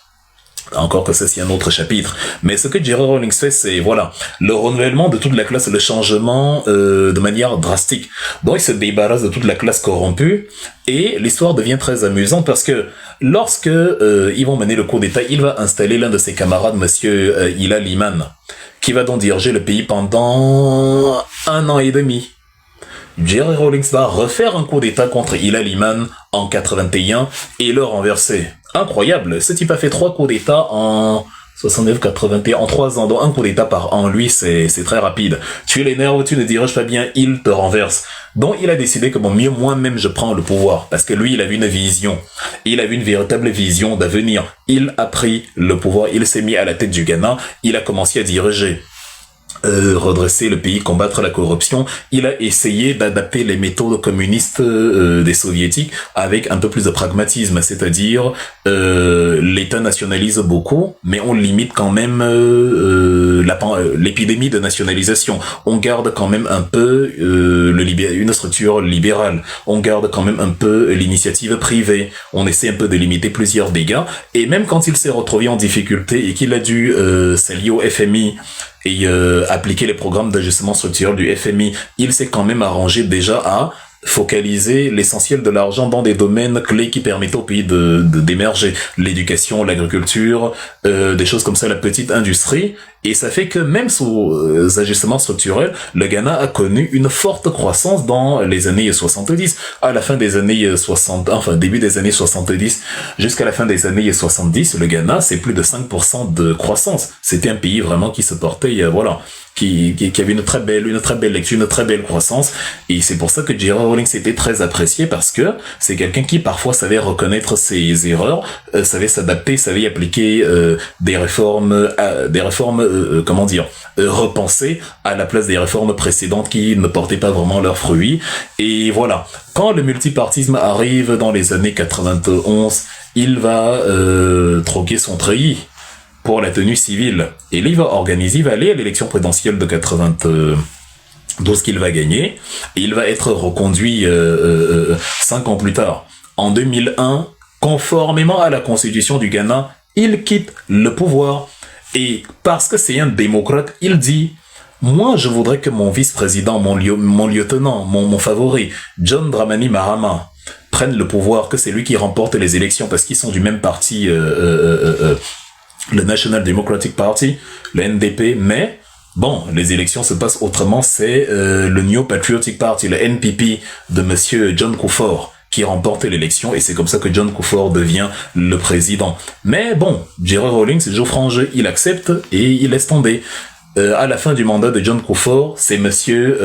Encore que ça, c'est un autre chapitre. Mais ce que Jerry Rawlings fait, c'est, voilà, le renouvellement de toute la classe, le changement de manière drastique. Donc, il se débarrasse de toute la classe corrompue, et l'histoire devient très amusante parce que lorsque ils vont mener le coup d'État, il va installer l'un de ses camarades, monsieur Ila Liman, qui va donc diriger le pays pendant 1 an et demi. Jerry Rawlings va refaire un coup d'État contre Ila Liman en 81 et le renverser. Incroyable, ce type a fait 3 coups d'État en 69, 81, en 3 ans, donc un coup d'État par an, lui, c'est très rapide. Tu l'énerves, tu ne diriges pas bien, il te renverse. Donc il a décidé que bon, mieux moi-même je prends le pouvoir, parce que lui, il avait une vision. Il avait une véritable vision d'avenir. Il a pris le pouvoir, il s'est mis à la tête du Ghana, il a commencé à diriger. Redresser le pays, combattre la corruption. Il a essayé d'adapter les méthodes communistes des soviétiques avec un peu plus de pragmatisme, c'est-à-dire l'État nationalise beaucoup, mais on limite quand même l'épidémie de nationalisation. On garde quand même un peu une structure libérale. On garde quand même un peu l'initiative privée. On essaie un peu de limiter plusieurs dégâts. Et même quand il s'est retrouvé en difficulté et qu'il a dû s'allier au FMI et appliquer les programmes d'ajustement structurel du FMI, il s'est quand même arrangé déjà à focaliser l'essentiel de l'argent dans des domaines clés qui permettent au pays d'émerger. L'éducation, l'agriculture, des choses comme ça, la petite industrie. Et ça fait que même sous ajustements structurels, le Ghana a connu une forte croissance dans les années 70. À la fin des années 60, enfin début des années 70 jusqu'à la fin des années 70, le Ghana, c'est plus de 5% de croissance. C'était un pays vraiment qui se portait, voilà, qui avait une très belle lecture, une très belle croissance. Et c'est pour ça que Jerry Rawlings était très apprécié, parce que c'est quelqu'un qui parfois savait reconnaître ses erreurs, savait s'adapter, savait appliquer des réformes repensées à la place des réformes précédentes qui ne portaient pas vraiment leurs fruits. Et voilà. Quand le multipartisme arrive dans les années 91, il va troquer son treillis pour la tenue civile. Et là, il va aller à l'élection présidentielle de 92 qu'il va gagner, et il va être reconduit 5 ans plus tard. En 2001, conformément à la constitution du Ghana, il quitte le pouvoir. Et parce que c'est un démocrate, il dit: moi, je voudrais que mon vice-président, mon lieutenant, mon favori, John Dramani Mahama, prenne le pouvoir, que c'est lui qui remporte les élections, parce qu'ils sont du même parti, le National Democratic Party, le NDP, mais bon, les élections se passent autrement, c'est le New Patriotic Party, le NPP de monsieur John Kufuor, qui remporte l'élection, et c'est comme ça que John Kufuor devient le président. Mais bon, Jerry Rawlings joue franc jeu, il accepte et il laisse tomber. À la fin du mandat de John Kufuor, c'est monsieur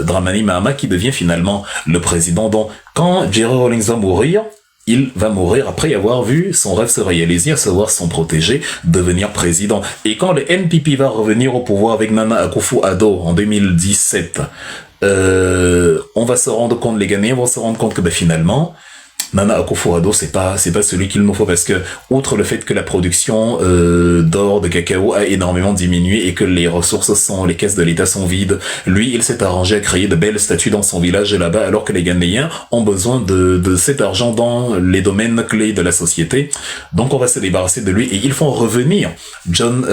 Dramani Mahama qui devient finalement le président. Donc, quand Jerry Rawlings va mourir, il va mourir après avoir vu son rêve se réaliser, à savoir son protégé devenir président. Et quand le NPP va revenir au pouvoir avec Nana Akufo-Addo en 2017, on va se rendre compte, les Ghanéens vont se rendre compte que finalement, Nana Akufo-Addo, c'est pas celui qu'il nous faut, parce que, outre le fait que la production d'or, de cacao a énormément diminué et que les ressources les caisses de l'État sont vides, lui, il s'est arrangé à créer de belles statues dans son village là-bas, alors que les Ghanéens ont besoin de cet argent dans les domaines clés de la société. Donc on va se débarrasser de lui, et ils font revenir John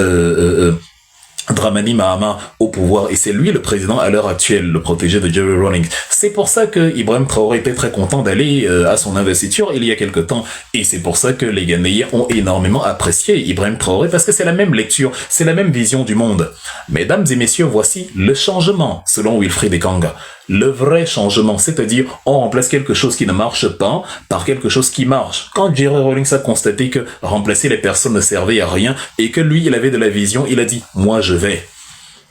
Dramani Mahama au pouvoir, et c'est lui le président à l'heure actuelle, le protégé de Jerry Rawlings. C'est pour ça que Ibrahim Traoré était très content d'aller à son investiture il y a quelque temps, et c'est pour ça que les Ghanéens ont énormément apprécié Ibrahim Traoré, parce que c'est la même lecture, c'est la même vision du monde. Mesdames et messieurs, voici le changement selon Wilfried Ekanga. Le vrai changement, c'est-à-dire on remplace quelque chose qui ne marche pas par quelque chose qui marche. Quand Jerry Rawlings a constaté que remplacer les personnes ne servait à rien et que lui, il avait de la vision, il a dit: moi je vais,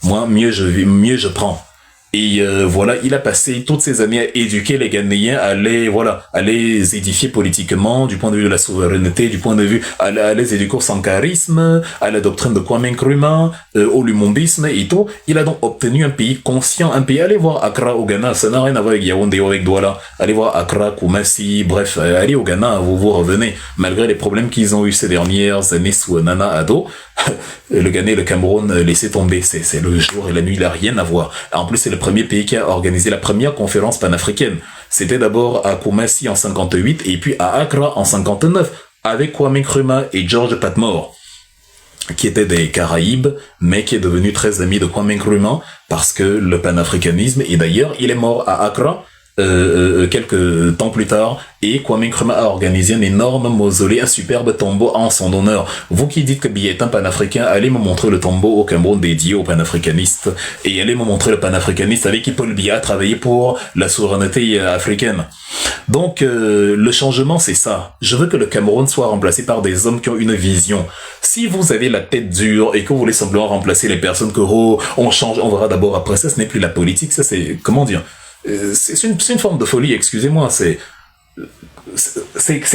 moi mieux je prends. Et voilà, il a passé toutes ces années à éduquer les Ghanéens, à les édifier politiquement, du point de vue de la souveraineté, du point de vue à les éduquer au sankarisme, à la doctrine de Kwame Nkrumah, au lumumbisme et tout. Il a donc obtenu un pays conscient, un pays. Allez voir Accra au Ghana, ça n'a rien à voir avec Yaoundé ou avec Douala. Allez voir Accra, Koumassi, bref, allez au Ghana, vous revenez. Malgré les problèmes qu'ils ont eu ces dernières années sous Nana Addo, le Ghana et le Cameroun, laissez tomber, c'est le jour et la nuit, il n'a rien à voir. En plus, c'est le premier pays qui a organisé la première conférence panafricaine. C'était d'abord à Koumassi en 58 et puis à Accra en 59, avec Kwame Nkrumah et George Patmore, qui étaient des Caraïbes, mais qui est devenu très ami de Kwame Nkrumah parce que le panafricanisme, et d'ailleurs, il est mort à Accra quelques temps plus tard, et Kwame Nkrumah a organisé un énorme mausolée, un superbe tombeau en son honneur. Vous qui dites que Biya est un panafricain, allez me montrer le tombeau au Cameroun dédié aux panafricanistes, et allez me montrer le panafricaniste avec qui Paul Biya a travaillé pour la souveraineté africaine. Donc le changement, c'est ça. Je veux que le Cameroun soit remplacé par des hommes qui ont une vision. Si vous avez la tête dure et que vous voulez simplement remplacer les personnes que on change, on verra d'abord après, ça ce n'est plus la politique, ça c'est, comment dire, c'est une forme de folie, excusez-moi, c'est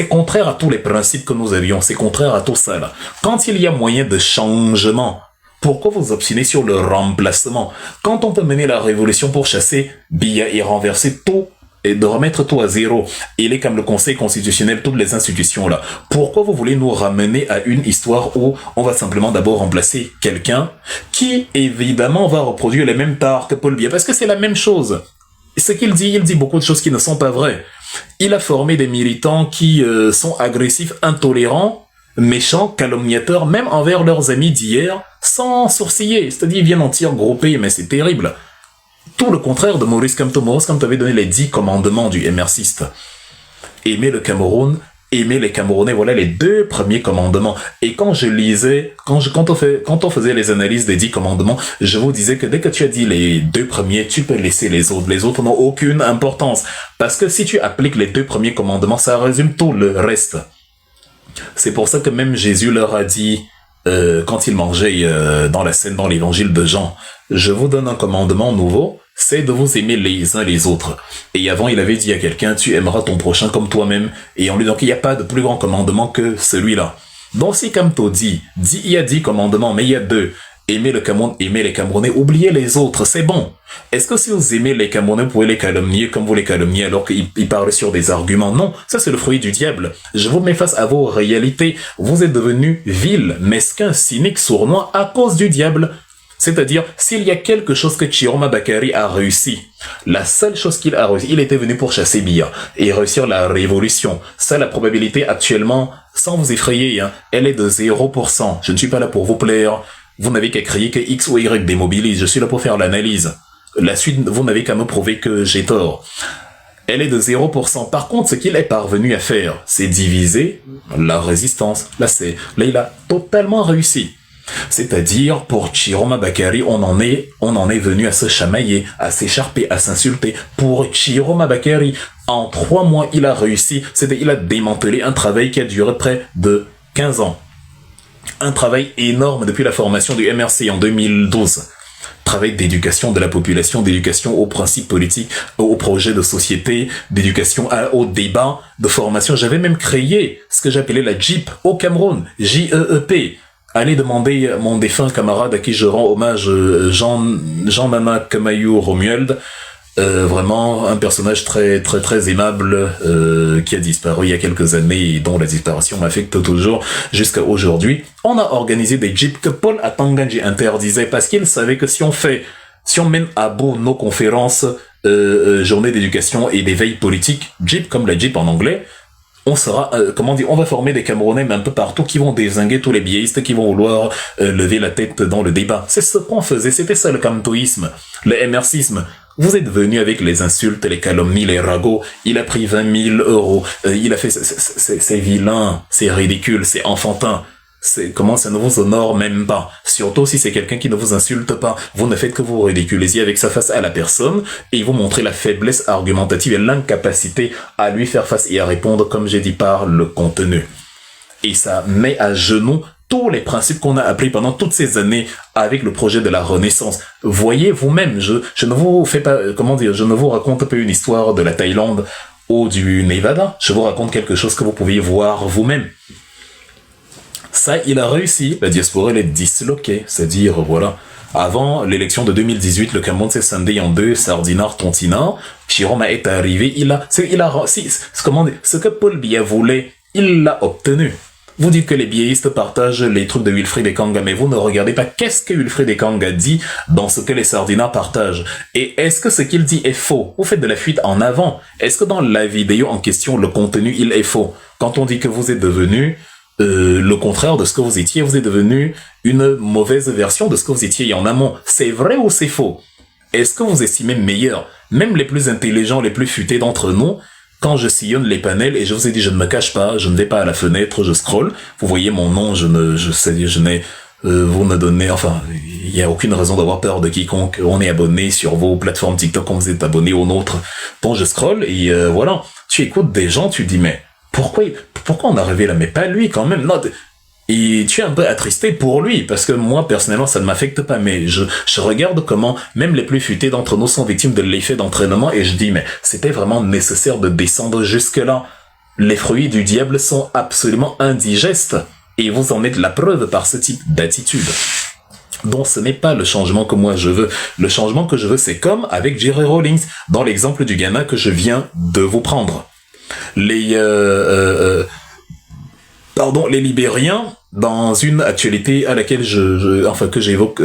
contraire à tous les principes que nous avions, c'est contraire à tout ça là. Quand il y a moyen de changement, pourquoi vous obstinez sur le remplacement? Quand on peut mener la révolution pour chasser Biya et renverser tout et de remettre tout à zéro. Il est comme le Conseil constitutionnel, toutes les institutions là. Pourquoi vous voulez nous ramener à une histoire où on va simplement d'abord remplacer quelqu'un qui évidemment va reproduire les mêmes tares que Paul Biya, parce que c'est la même chose. Ce qu'il dit, il dit beaucoup de choses qui ne sont pas vraies. Il a formé des militants qui sont agressifs, intolérants, méchants, calomniateurs, même envers leurs amis d'hier, sans sourciller. C'est-à-dire, ils viennent en tir groupé, mais c'est terrible. Tout le contraire de Maurice Kamto. Maurice Kamto avait donné les 10 commandements du MRCiste. Aimer le Cameroun, aimer les Camerounais, voilà les 2 premiers commandements. Et quand je lisais, quand on faisait les analyses des 10 commandements, je vous disais que dès que tu as dit les 2 premiers, tu peux laisser les autres. Les autres n'ont aucune importance. Parce que si tu appliques les 2 premiers commandements, ça résume tout le reste. C'est pour ça que même Jésus leur a dit, quand il mangeait dans la scène, dans l'évangile de Jean, je vous donne un commandement nouveau, c'est de vous aimer les uns les autres. Et avant, il avait dit à quelqu'un, tu aimeras ton prochain comme toi-même. Et on lui dit, donc il n'y a pas de plus grand commandement que celui-là. Donc si Kamto dit, il y a 10 commandements, mais il y a 2. Aimer le Cameroun, aimer les Camerounais, oubliez les autres, c'est bon. Est-ce que si vous aimez les Camerounais, vous pouvez les calomnier comme vous les calomniez alors qu'ils parlent sur des arguments? Non, ça c'est le fruit du diable. Je vous mets face à vos réalités. Vous êtes devenus vil, mesquin, cynique, sournois à cause du diable. C'est-à-dire, s'il y a quelque chose que Chiroma Bakary a réussi, la seule chose qu'il a réussi, il était venu pour chasser Biya et réussir la révolution. Ça, la probabilité actuellement, sans vous effrayer, hein, elle est de 0%. Je ne suis pas là pour vous plaire. Vous n'avez qu'à crier que X ou Y démobilise. Je suis là pour faire l'analyse. La suite, vous n'avez qu'à me prouver que j'ai tort. Elle est de 0%. Par contre, ce qu'il est parvenu à faire, c'est diviser la résistance. Là, il a totalement réussi. C'est-à-dire, pour Chiroma Bakary, on en est venu à se chamailler, à s'écharper, à s'insulter. Pour Chiroma Bakary, en 3 mois, il a réussi. Il a démantelé un travail qui a duré près de 15 ans. Un travail énorme depuis la formation du MRC en 2012. Travail d'éducation de la population, d'éducation aux principes politiques, aux projets de société, d'éducation au débat, de formation. J'avais même créé ce que j'appelais la JEEP au Cameroun, J-E-E-P. Allez demander à mon défunt camarade à qui je rends hommage, Jean-Nana Kamayou Romuald, vraiment un personnage très très très aimable qui a disparu il y a quelques années et dont la disparition m'affecte toujours jusqu'à aujourd'hui. On a organisé des jeeps que Paul Atanganji interdisait parce qu'il savait que si on mène à bout nos conférences, journées d'éducation et d'éveil politique, jeep comme la jeep en anglais, on sera, on va former des Camerounais mais un peu partout qui vont dézinguer tous les biéistes qui vont vouloir lever la tête dans le débat. C'est ce qu'on faisait, c'était ça le camtoïsme, le MRCisme. Vous êtes venu avec les insultes, les calomnies, les ragots. Il a pris 20 000 euros. Il a fait, c'est vilain, c'est ridicule, c'est enfantin. Comment ça ne vous honore même pas. Surtout si c'est quelqu'un qui ne vous insulte pas. Vous ne faites que vous ridiculiser avec sa face à la personne et vous montrer la faiblesse argumentative et l'incapacité à lui faire face et à répondre, comme j'ai dit, par le contenu. Et ça met à genoux tous les principes qu'on a appris pendant toutes ces années avec le projet de la Renaissance. Voyez vous-même, je ne vous fais pas, je ne vous raconte pas une histoire de la Thaïlande ou du Nevada. Je vous raconte quelque chose que vous pouvez voir vous-même. Ça, il a réussi. La diaspora, elle est disloquée. C'est-à-dire, voilà. Avant l'élection de 2018, le Cameroun s'est scindé en 2, Sardinard, Tontinard. Chiroma est arrivé. Ce que Paul Biya voulait, il l'a obtenu. Vous dites que les biéistes partagent les trucs de Wilfried Ekanga, mais vous ne regardez pas qu'est-ce que Wilfried Ekanga dit dans ce que les Sardinards partagent. Et est-ce que ce qu'il dit est faux? Vous faites de la fuite en avant. Est-ce que dans la vidéo en question, le contenu, il est faux? Quand on dit que vous êtes devenu le contraire de ce que vous étiez devenu une mauvaise version de ce que vous étiez en amont. C'est vrai ou c'est faux? Est-ce que vous estimez meilleur? Même les plus intelligents, les plus futés d'entre nous, quand je sillonne les panels et je vous ai dit je ne me cache pas, je ne vais pas à la fenêtre, je scrolle, vous voyez mon nom, vous ne donnez, enfin, il n'y a aucune raison d'avoir peur de quiconque. On est abonné sur vos plateformes TikTok quand vous êtes abonné aux nôtres. Donc je scrolle et voilà, tu écoutes des gens, tu dis mais pourquoi on est arrivé là? Mais pas lui quand même. Non, et tu es un peu attristé pour lui, parce que moi, personnellement, ça ne m'affecte pas, mais je regarde comment même les plus futés d'entre nous sont victimes de l'effet d'entraînement, et je dis, mais c'était vraiment nécessaire de descendre jusque-là. Les fruits du diable sont absolument indigestes, et vous en êtes la preuve par ce type d'attitude. Donc ce n'est pas le changement que moi je veux. Le changement que je veux, c'est comme avec Jerry Rawlings, dans l'exemple du Ghana que je viens de vous prendre. Les Libériens, dans une actualité à laquelle que j'évoque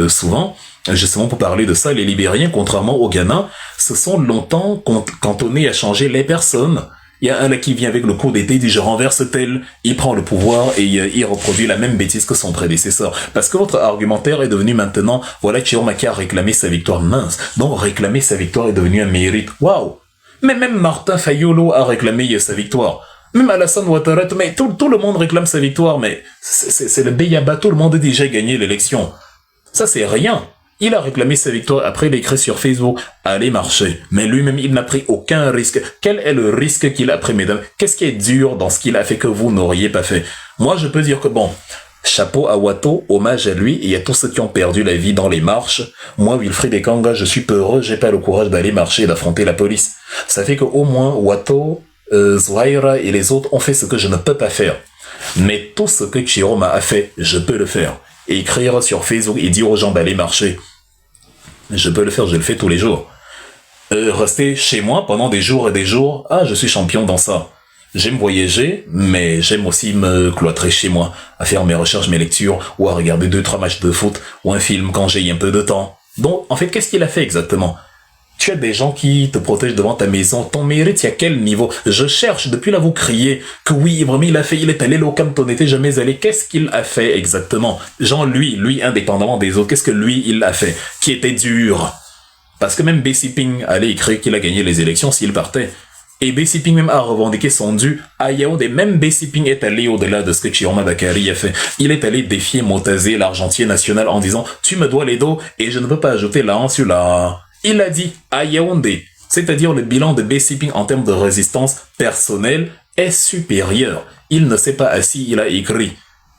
souvent, justement pour parler de ça, les Libériens, contrairement au Ghana, se sont longtemps cantonnés à changer les personnes. Il y a un là qui vient avec le coup d'été, il dit je renverse tel, il prend le pouvoir et il reproduit la même bêtise que son prédécesseur. Parce que votre argumentaire est devenu maintenant, voilà, Chiroma qui a réclamé sa victoire mince. Donc réclamer sa victoire est devenu un mérite. Waouh! Mais même Martin Fayolo a réclamé sa victoire. Même Alassane Ouattara, mais tout le monde réclame sa victoire, mais c'est le Béyaba, tout le monde a déjà gagné l'élection. Ça c'est rien. Il a réclamé sa victoire, après il a écrit sur Facebook, allez marcher. Mais lui-même, il n'a pris aucun risque. Quel est le risque qu'il a pris, mesdames? Qu'est-ce qui est dur dans ce qu'il a fait que vous n'auriez pas fait? Moi, je peux dire que bon, chapeau à Watteau, hommage à lui et à tous ceux qui ont perdu la vie dans les marches. Moi, Wilfried Ekanga, je suis peureux, j'ai pas le courage d'aller marcher et d'affronter la police. Ça fait qu'au moins, Watteau, Zouaïra et les autres ont fait ce que je ne peux pas faire. Mais tout ce que Chiroma a fait, je peux le faire. Et écrire sur Facebook et dire aux gens d'aller marcher, je peux le faire, je le fais tous les jours. Rester chez moi pendant des jours et des jours, je suis champion dans ça. J'aime voyager, mais j'aime aussi me cloîtrer chez moi, à faire mes recherches, mes lectures, ou à regarder 2-3 matchs de foot, ou un film quand j'ai un peu de temps. Donc, en fait, qu'est-ce qu'il a fait exactement? Tu as des gens qui te protègent devant ta maison. Ton mérite, il y a quel niveau? Je cherche, depuis là, vous criez que oui, vraiment, il est allé là où n'était jamais allé. Qu'est-ce qu'il a fait exactement? Genre, lui, indépendamment des autres, qu'est-ce que lui, il a fait? Qui était dur. Parce que même Bessiping allait écrire qu'il a gagné les élections s'il partait. Et Bessiping même a revendiqué son dû à Yaoundé. Même Bessiping est allé au-delà de ce que Chiroma Bakary a fait. Il est allé défier Motazé, l'argentier national, en disant « Tu me dois les dos et je ne peux pas ajouter la 1 sur la... » Il a dit à Yaoundé, c'est-à-dire le bilan de Bessiping en termes de résistance personnelle est supérieur. Il ne s'est pas assis, il a écrit.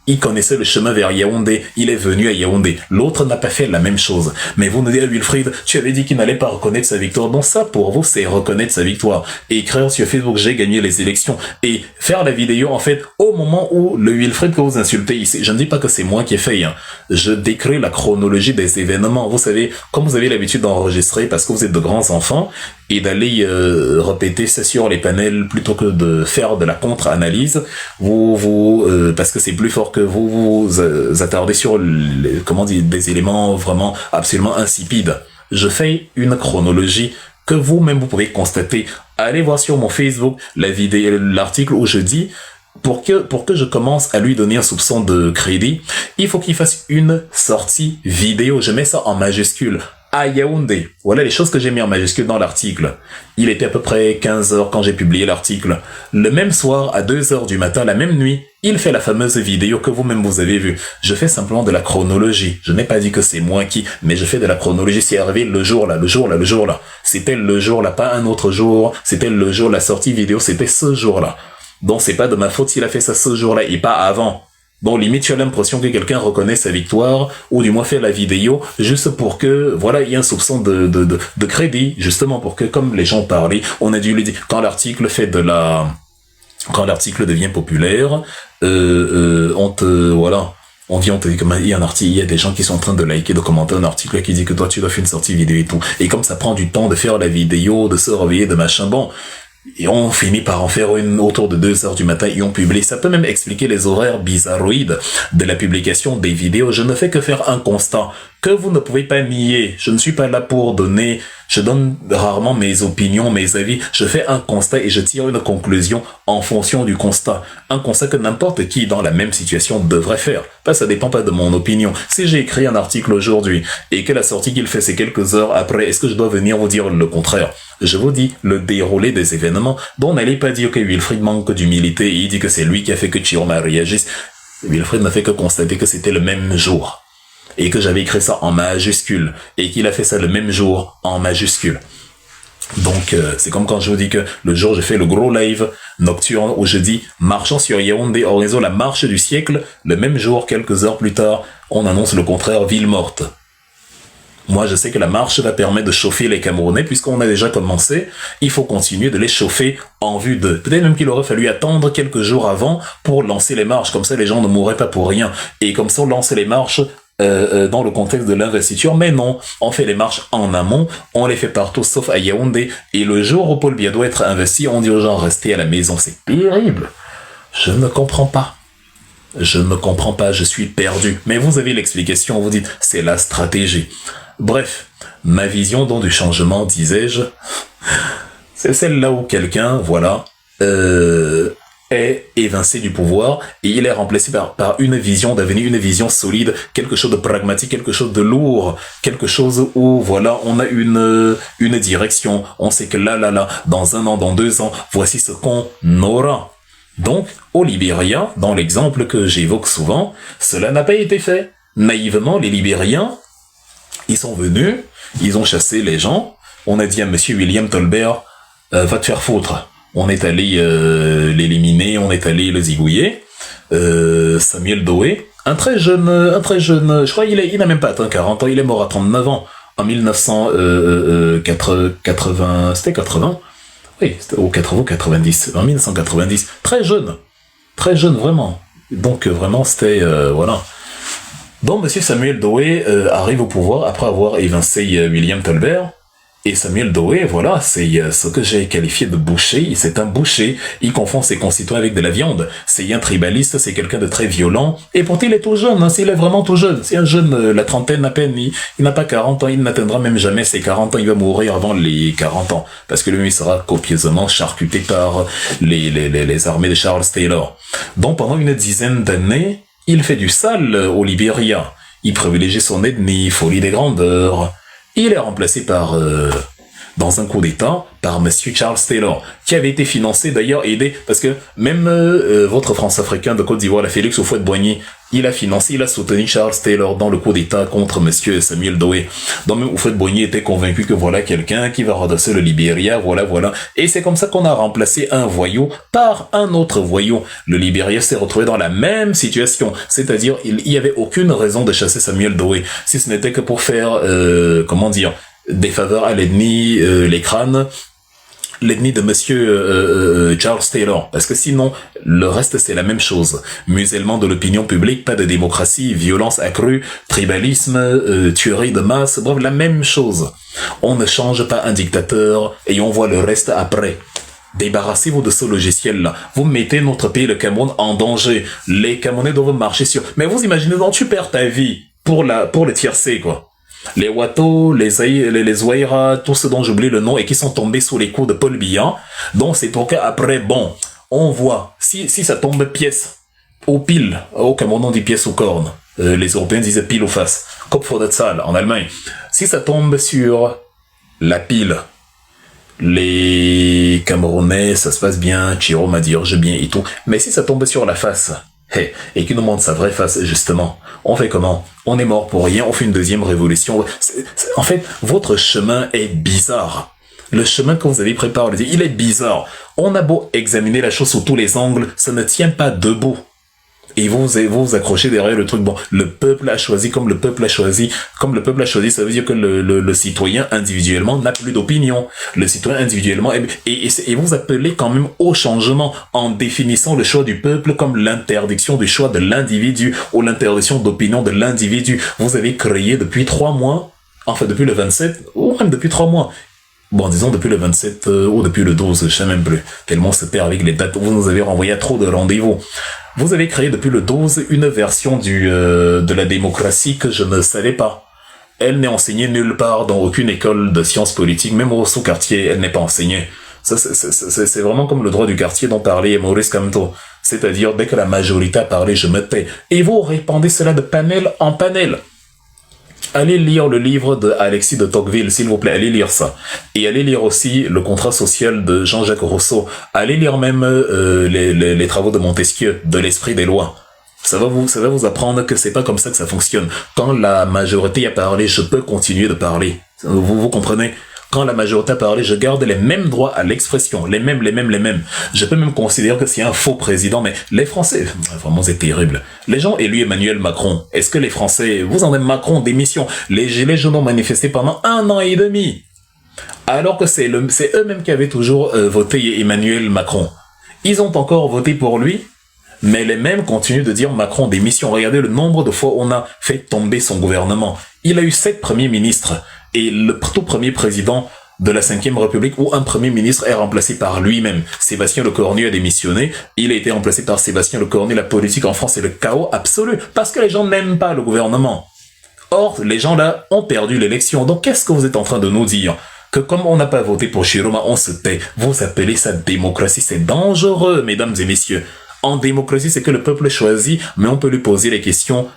Il connaissait le chemin vers Yaoundé, il est venu à Yaoundé. L'autre n'a pas fait la même chose. Mais vous nous dites à Wilfried, tu avais dit qu'il n'allait pas reconnaître sa victoire. Donc ça, pour vous, c'est reconnaître sa victoire. Et écrire sur Facebook, j'ai gagné les élections. Et faire la vidéo, en fait, au moment où le Wilfried que vous insultez ici, je ne dis pas que c'est moi qui ai fait, hein. Je décris la chronologie des événements. Vous savez, comme vous avez l'habitude d'enregistrer parce que vous êtes de grands enfants, et d'aller répéter ça sur les panels plutôt que de faire de la contre-analyse, parce que c'est plus fort que vous attardez sur des éléments vraiment absolument insipides. Je fais une chronologie que vous-même vous pouvez constater. Allez voir sur mon Facebook la vidéo, l'article où je dis pour que je commence à lui donner un soupçon de crédit, il faut qu'il fasse une sortie vidéo. Je mets ça en majuscule. À Yaoundé. Voilà les choses que j'ai mis en majuscule dans l'article. Il était à peu près 15h quand j'ai publié l'article. Le même soir, à 2h du matin, la même nuit, il fait la fameuse vidéo que vous-même vous avez vue. Je fais simplement de la chronologie. Je n'ai pas dit que c'est moi qui, mais je fais de la chronologie. C'est arrivé le jour là. C'était le jour là, pas un autre jour. C'était le jour, la sortie vidéo, c'était ce jour-là. Donc c'est pas de ma faute s'il a fait ça ce jour-là et pas avant. Bon, limite, tu as l'impression que quelqu'un reconnaît sa victoire, ou du moins fait la vidéo, juste pour que, voilà, il y ait un soupçon de crédit, justement pour que, comme les gens parlaient, on a dû lui dire, quand l'article devient populaire, il y a un article, il y a des gens qui sont en train de liker, de commenter un article qui dit que toi, tu dois faire une sortie vidéo et tout. Et comme ça prend du temps de faire la vidéo, de se réveiller, de machin, bon, et on finit par en faire une autour de 2h du matin et on publie. Ça peut même expliquer les horaires bizarroïdes de la publication des vidéos. Je ne fais que faire un constat que vous ne pouvez pas nier. Je ne suis pas là pour je donne rarement mes opinions, mes avis. Je fais un constat et je tire une conclusion en fonction du constat. Un constat que n'importe qui dans la même situation devrait faire. Ça dépend pas de mon opinion. Si j'ai écrit un article aujourd'hui et que la sortie qu'il fait c'est quelques heures après, est-ce que je dois venir vous dire le contraire? Je vous dis le déroulé des événements. Donc n'allez pas dire que Wilfried manque d'humilité et il dit que c'est lui qui a fait que Chiroma réagisse. Wilfried n'a fait que constater que c'était le même jour. Et que j'avais écrit ça en majuscule. Et qu'il a fait ça le même jour en majuscule. Donc, c'est comme quand je vous dis que le jour, j'ai fait le gros live nocturne où je dis « Marchons sur Yaoundé, horizon la marche du siècle ». Le même jour, quelques heures plus tard, on annonce le contraire, ville morte. Moi, je sais que la marche va permettre de chauffer les Camerounais, puisqu'on a déjà commencé. Il faut continuer de les chauffer en vue de... Peut-être même qu'il aurait fallu attendre quelques jours avant pour lancer les marches. Comme ça, les gens ne mourraient pas pour rien. Et comme ça, on lance les marches dans le contexte de l'investiture, mais non, on fait les marches en amont, on les fait partout sauf à Yaoundé, et le jour où Paul Biya doit être investi, on dit aux gens restez à la maison, c'est terrible. Je ne comprends pas. Je ne comprends pas, je suis perdu. Mais vous avez l'explication, vous dites, c'est la stratégie. Bref, ma vision donc du changement, disais-je, c'est celle-là où quelqu'un, voilà, est évincé du pouvoir et il est remplacé par une vision d'avenir, une vision solide, quelque chose de pragmatique, quelque chose de lourd, quelque chose où, voilà, on a une direction, on sait que là, dans 1 an, dans 2 ans, voici ce qu'on aura. Donc, au Libéria, dans l'exemple que j'évoque souvent, cela n'a pas été fait. Naïvement, les Libériens, ils sont venus, ils ont chassé les gens, on a dit à monsieur William Tolbert, va te faire foutre. On est allé l'éliminer, on est allé le zigouiller. Samuel Doe, un très jeune, je crois il n'a même pas atteint 40 ans, il est mort à 39 ans, en 1980, c'était 80? Oui, c'était au 90, en 1990. Très jeune vraiment. Donc vraiment c'était, voilà. Donc monsieur Samuel Doe arrive au pouvoir après avoir évincé William Tolbert. Et Samuel Doe, voilà, c'est ce que j'ai qualifié de boucher. C'est un boucher. Il confond ses concitoyens avec de la viande. C'est un tribaliste, c'est quelqu'un de très violent. Et pourtant, il est tout jeune. Hein, il est vraiment tout jeune. C'est un jeune, la trentaine à peine. Il n'a pas 40 ans. Il n'atteindra même jamais ses 40 ans. Il va mourir avant les 40 ans. Parce que lui, il sera copieusement charcuté par les armées de Charles Taylor. Donc, pendant une dizaine d'années, il fait du sale au Libéria. Il privilégie son ethnie, folie des grandeurs. Il est remplacé par, dans un coup d'État, par monsieur Charles Taylor, qui avait été financé d'ailleurs, aidé, parce que même votre France-Africain de Côte d'Ivoire, la Félix Houphouët-Boigny, il a financé, il a soutenu Charles Taylor dans le coup d'État contre monsieur Samuel Doe. Donc même Houphouët-Boigny était convaincu que voilà quelqu'un qui va redresser le Libéria, voilà. Et c'est comme ça qu'on a remplacé un voyou par un autre voyou. Le Libéria s'est retrouvé dans la même situation, c'est-à-dire il y avait aucune raison de chasser Samuel Doe, si ce n'était que pour faire, des faveurs à l'ennemi, les crânes, l'ennemi de monsieur Charles Taylor, parce que sinon le reste c'est la même chose. Musellement de l'opinion publique, pas de démocratie, violence accrue, tribalisme, tuerie de masse, bref, la même chose. On ne change pas un dictateur et on voit le reste après. Débarrassez-vous de ce logiciel-là. Vous mettez notre pays, le Cameroun, en danger. Les Camerounais doivent marcher sur... Mais vous imaginez, donc tu perds ta vie pour le tiercé, quoi. Les Wato, les Zouaïra, tous ceux dont j'oublie le nom et qui sont tombés sous les coups de Paul Biya. Donc c'est pour qu'après, bon, on voit, si ça tombe pièce, au pile, au Cameroun on dit pièce ou corne, les Européens disaient pile ou face, Kopf oder Zahl en Allemagne. Si ça tombe sur la pile, les Camerounais, ça se passe bien, Chiro m'a dit j'ai bien et tout, mais si ça tombe sur la face, et qui nous montre sa vraie face, justement. On fait comment? On est mort pour rien, on fait une deuxième révolution. En fait, votre chemin est bizarre. Le chemin que vous avez préparé, il est bizarre. On a beau examiner la chose sous tous les angles, ça ne tient pas debout. Et vous accrochez derrière le truc. Bon, le peuple a choisi comme le peuple a choisi. Comme le peuple a choisi, ça veut dire que le citoyen individuellement n'a plus d'opinion. Le citoyen individuellement... Et vous appelez quand même au changement en définissant le choix du peuple comme l'interdiction du choix de l'individu ou l'interdiction d'opinion de l'individu. Vous avez créé depuis 3 mois, enfin depuis le 27, ou même depuis 3 mois. Bon, disons depuis le 27 ou depuis le 12, je sais même plus. Tellement on se perd avec les dates. Vous nous avez renvoyé à trop de rendez-vous. Vous avez créé depuis le 12 une version de la démocratie que je ne savais pas. Elle n'est enseignée nulle part dans aucune école de sciences politiques, même au sous-quartier, elle n'est pas enseignée. Ça, c'est vraiment comme le droit du quartier dont parlait Maurice Kamto. C'est-à-dire, dès que la majorité a parlé, je me tais. Et vous répandez cela de panel en panel. Allez lire le livre de Alexis de Tocqueville, s'il vous plaît, allez lire ça. Et allez lire aussi le contrat social de Jean-Jacques Rousseau. Allez lire même les travaux de Montesquieu, de l'esprit des lois. Ça va vous apprendre que c'est pas comme ça que ça fonctionne. Quand la majorité a parlé, je peux continuer de parler. Vous comprenez? Quand la majorité a parlé, je garde les mêmes droits à l'expression, les mêmes. Je peux même considérer que c'est un faux président, mais les Français, vraiment c'est terrible. Les gens élus Emmanuel Macron, est-ce que les Français, vous en avez Macron démission, les gilets jaunes ont manifesté pendant 1 an et demi, alors que c'est eux-mêmes qui avaient toujours voté Emmanuel Macron. Ils ont encore voté pour lui. Mais les mêmes continuent de dire Macron démission. Regardez le nombre de fois on a fait tomber son gouvernement. Il a eu 7 premiers ministres. Et le tout premier président de la 5e République où un premier ministre est remplacé par lui-même. Sébastien Lecornu a démissionné. Il a été remplacé par Sébastien Lecornu. La politique en France est le chaos absolu. Parce que les gens n'aiment pas le gouvernement. Or, les gens là ont perdu l'élection. Donc, qu'est-ce que vous êtes en train de nous dire? Que comme on n'a pas voté pour Chiroma, on se tait. Vous appelez ça démocratie. C'est dangereux, mesdames et messieurs. En démocratie, c'est que le peuple choisit, mais on peut lui poser les questions.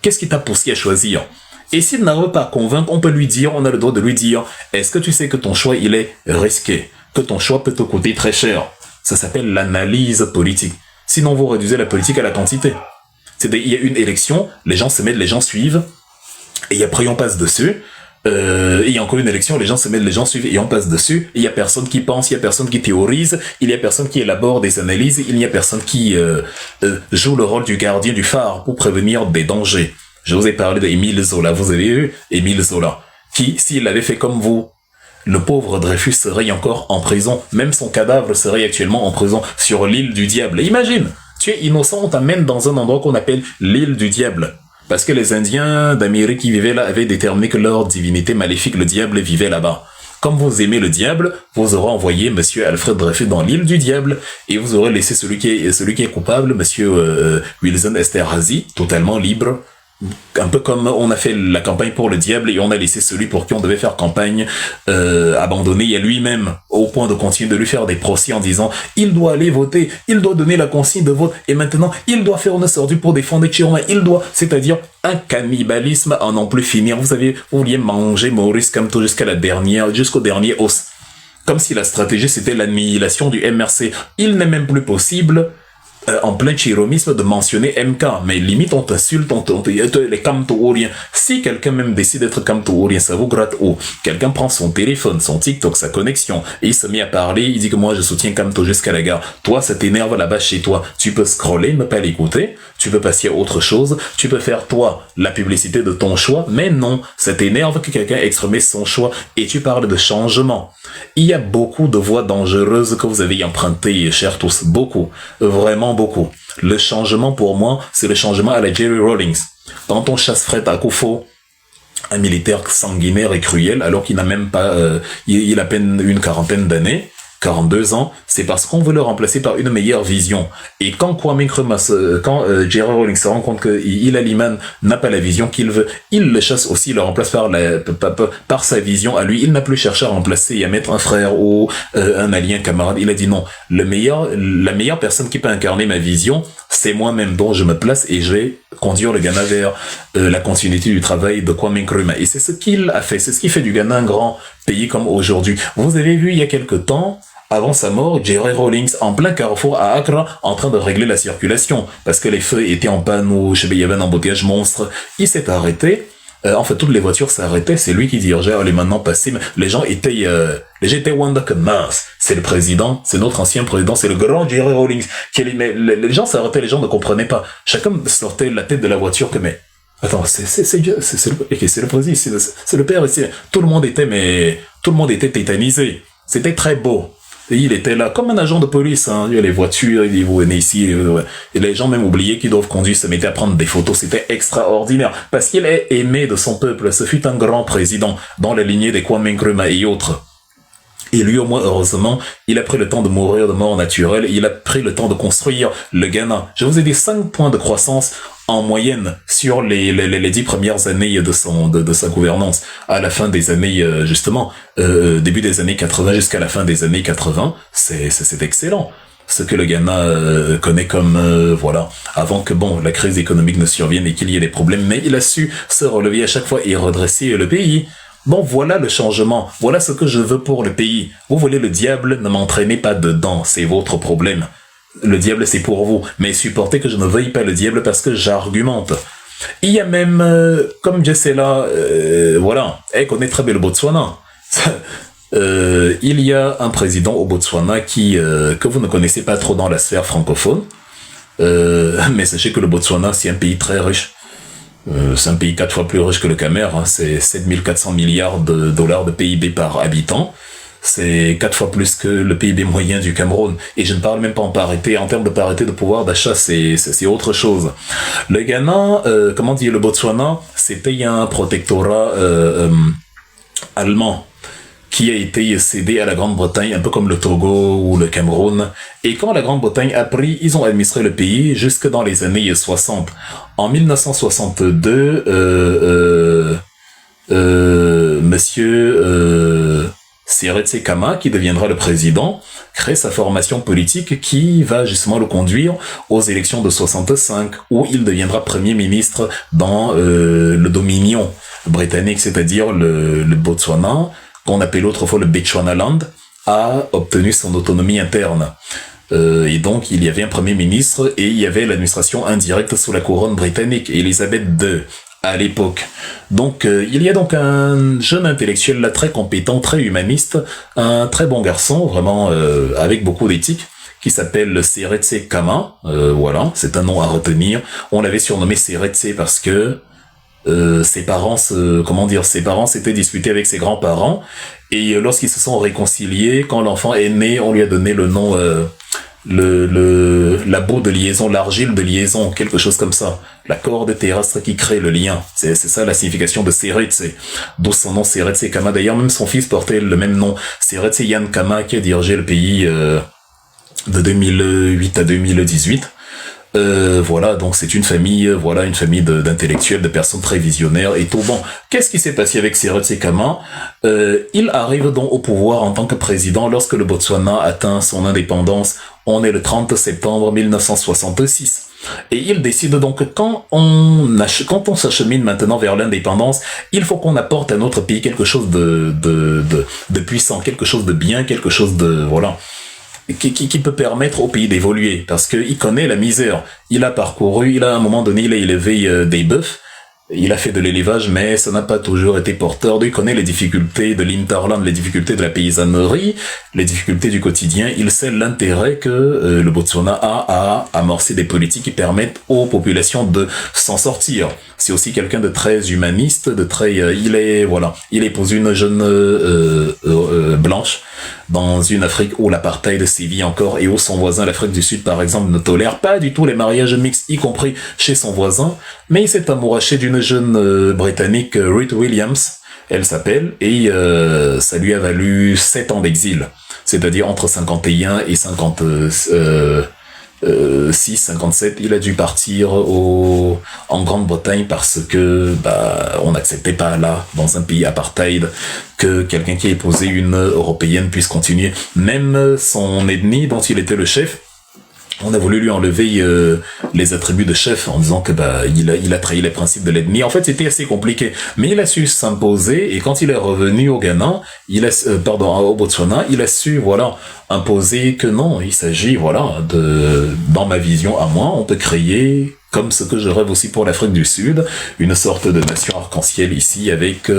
Qu'est-ce qui t'a poussé à choisir? Et s'il n'arrive pas à convaincre, on peut lui dire, on a le droit de lui dire, est-ce que tu sais que ton choix, il est risqué? Que ton choix peut te coûter très cher? Ça s'appelle l'analyse politique. Sinon, vous réduisez la politique à la quantité. C'est-à-dire, il y a une élection, les gens se mettent, les gens suivent, et après on passe dessus. Il y a encore une élection, les gens se mettent, les gens suivent et on passe dessus. Il y a personne qui pense, il y a personne qui théorise, il y a personne qui élabore des analyses, il n'y a personne qui joue le rôle du gardien du phare pour prévenir des dangers. Je vous ai parlé d'Émile Zola, vous avez vu Émile Zola, qui, s'il avait fait comme vous, le pauvre Dreyfus serait encore en prison, même son cadavre serait actuellement en prison sur l'île du diable. Imagine, tu es innocent, on t'amène dans un endroit qu'on appelle l'île du diable. Parce que les Indiens d'Amérique qui vivaient là avaient déterminé que leur divinité maléfique, le diable, vivait là-bas. Comme vous aimez le diable, vous aurez envoyé monsieur Alfred Dreyfus dans l'île du diable et vous aurez laissé celui qui est coupable, monsieur Wilson Esterhazy, totalement libre. Un peu comme on a fait la campagne pour le diable et on a laissé celui pour qui on devait faire campagne abandonné et lui-même au point de continuer de lui faire des procès en disant il doit aller voter, il doit donner la consigne de vote et maintenant il doit faire une sortie pour défendre Chiroma, il doit, c'est-à-dire un cannibalisme à n'en plus finir. Vous savez, vous vouliez manger Maurice Kamto jusqu'au dernier os. Comme si la stratégie c'était l'annihilation du MRC. Il n'est même plus possible en plein chiromisme de mentionner MK, mais limite on t'insulte, les Kamtooriens. Si quelqu'un même décide d'être Kamtoorien, ça vous gratte haut. Quelqu'un prend son téléphone, son TikTok, sa connexion, et il se met à parler, il dit que moi je soutiens Kamto jusqu'à la gare. Toi, ça t'énerve là-bas chez toi. Tu peux scroller, ne pas l'écouter, tu peux passer à autre chose, tu peux faire toi la publicité de ton choix, mais non, ça t'énerve que quelqu'un exprime son choix, et tu parles de changement. Il y a beaucoup de voies dangereuses que vous avez empruntées, chers tous, beaucoup, vraiment beaucoup. Le changement pour moi, c'est le changement à la Jerry Rawlings. Quand on chasse Fred Akufo, un militaire sanguinaire et cruel, alors qu'il n'a même pas, il a à peine une quarantaine d'années, 42 ans, c'est parce qu'on veut le remplacer par une meilleure vision. Et quand Kwame Nkrumah, Jerry Rawlings se rend compte que Ila Liman n'a pas la vision qu'il veut, il le chasse aussi, il le remplace par sa vision à lui. Il n'a plus cherché à remplacer et à mettre un frère ou un allié, un camarade. Il a dit non, la meilleure personne qui peut incarner ma vision, c'est moi-même dont je me place et je vais conduire le Ghana vers la continuité du travail de Kwame Nkrumah. Et c'est ce qu'il a fait, c'est ce qui fait du Ghana un grand pays comme aujourd'hui. Vous avez vu il y a quelque temps, avant sa mort, Jerry Rawlings en plein carrefour à Accra en train de régler la circulation parce que les feux étaient en panne ou il y avait un embouteillage monstre. Il s'est arrêté. En fait, toutes les voitures s'arrêtaient. C'est lui qui dirigeait. Elle est maintenant passée. Les gens étaient Wanda que mince. C'est le président, c'est notre ancien président, c'est le grand Jerry Rawlings. Mais les gens s'arrêtaient, les gens ne comprenaient pas. Chacun sortait la tête de la voiture que mais. Attends, c'est le président, c'est le père ici. Tout le monde était tétanisé. C'était très beau. Et il était là comme un agent de police, hein. Il y a les voitures, il venait ici, et les gens même oubliaient qu'ils doivent conduire, se mettaient à prendre des photos, c'était extraordinaire. Parce qu'il est aimé de son peuple, ce fut un grand président, dans la lignée des Kwame Nkrumah et autres. Et lui, au moins, heureusement, il a pris le temps de mourir de mort naturelle, il a pris le temps de construire le Ghana. Je vous ai dit 5 points de croissance en moyenne sur les 10 premières années de sa gouvernance, à la fin des années, justement, début des années 80 jusqu'à la fin des années 80, c'est excellent. Ce que le Ghana connaît comme, voilà, avant que, bon, la crise économique ne survienne et qu'il y ait des problèmes, mais il a su se relever à chaque fois et redresser le pays. Bon, voilà le changement, voilà ce que je veux pour le pays. Vous voulez le diable, ne m'entraînez pas dedans, c'est votre problème. Le diable, c'est pour vous, mais supportez que je ne veuille pas le diable parce que j'argumente. Il y a même, comme je sais là, voilà, elle connaît très bien le Botswana. Il y a un président au Botswana que vous ne connaissez pas trop dans la sphère francophone, mais sachez que le Botswana, c'est un pays très riche. C'est un pays 4 fois plus riche que le Cameroun, hein. C'est 7400 milliards de dollars de PIB par habitant. c'est 4 fois plus que le PIB moyen du Cameroun. Et je ne parle même pas en termes de parité de pouvoir d'achat, c'est autre chose. Le Ghana, le Botswana, c'était un protectorat allemand qui a été cédé à la Grande-Bretagne, un peu comme le Togo ou le Cameroun. Et quand la Grande-Bretagne a pris, ils ont administré le pays jusque dans les années 60. En 1962, monsieur Seretse Khama, qui deviendra le président, crée sa formation politique qui va justement le conduire aux élections de 65, où il deviendra premier ministre dans le Dominion britannique, c'est-à-dire le Botswana, qu'on appelait autrefois le Bechuanaland, a obtenu son autonomie interne. Et donc, il y avait un premier ministre et il y avait l'administration indirecte sous la couronne britannique, Elisabeth II, à l'époque. Donc, il y a donc un jeune intellectuel là, très compétent, très humaniste, un très bon garçon, vraiment avec beaucoup d'éthique, qui s'appelle Seretse Khama. Voilà, c'est un nom à retenir. On l'avait surnommé Seretse parce que ses parents s'étaient disputés avec ses grands-parents, et lorsqu'ils se sont réconciliés, quand l'enfant est né, on lui a donné le nom la boue de liaison, l'argile de liaison, quelque chose comme ça, la corde terrestre qui crée le lien. C'est ça la signification de Seretse, d'où son nom Seretse Khama. D'ailleurs, même son fils portait le même nom, Seretse Yan Khama, qui a dirigé le pays de 2008 à 2018. Voilà, donc c'est une famille d'intellectuels, de personnes très visionnaires et tout. Bon, qu'est-ce qui s'est passé avec Seretse Khama? Il arrive donc au pouvoir en tant que président lorsque le Botswana atteint son indépendance. On est le 30 septembre 1966. Et il décide donc que quand on s'achemine maintenant vers l'indépendance, il faut qu'on apporte à notre pays quelque chose de puissant, quelque chose de bien, quelque chose de, voilà, qui peut permettre au pays d'évoluer, parce qu'il connaît la misère. Il a à un moment donné, il a élevé des bœufs, il a fait de l'élevage, mais ça n'a pas toujours été porteur. Il connaît les difficultés de l'interland, les difficultés de la paysannerie, les difficultés du quotidien. Il sait l'intérêt que le Botswana a à amorcer des politiques qui permettent aux populations de s'en sortir. C'est aussi quelqu'un de très humaniste, il épouse une jeune blanche dans une Afrique où l'apartheid sévit encore et où son voisin, l'Afrique du Sud par exemple, ne tolère pas du tout les mariages mixtes, y compris chez son voisin. Mais il s'est amouraché d'une jeune Britannique, Ruth Williams, elle s'appelle, et ça lui a valu 7 ans d'exil, c'est-à-dire entre 51 et 57, il a dû partir en Grande-Bretagne parce que on n'acceptait pas là, dans un pays apartheid, que quelqu'un qui a épousé une européenne puisse continuer. Même son ennemi dont il était le chef, on a voulu lui enlever les attributs de chef en disant que il a trahi les principes de l'ennemi. En fait, c'était assez compliqué, mais il a su s'imposer, et quand il est revenu au Ghana, au Botswana, il a su imposer que non, il s'agit dans ma vision à moi, on peut créer, comme ce que je rêve aussi pour l'Afrique du Sud, une sorte de nation arc-en-ciel ici avec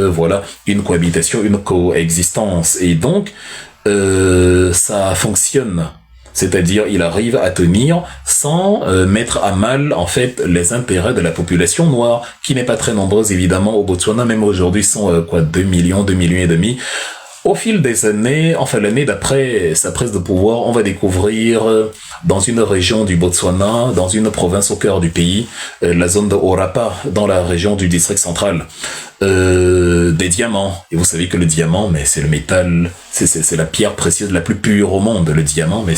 une cohabitation, une coexistence, et donc ça fonctionne. C'est-à-dire, il arrive à tenir sans mettre à mal, en fait, les intérêts de la population noire, qui n'est pas très nombreuse, évidemment, au Botswana. Même aujourd'hui, sont 2 millions et demi. Au fil des années, l'année d'après sa prise de pouvoir, on va découvrir dans une région du Botswana, dans une province au cœur du pays, la zone de Orapa, dans la région du district central, des diamants. Et vous savez que le diamant, mais c'est le métal, c'est la pierre précieuse la plus pure au monde, le diamant, mais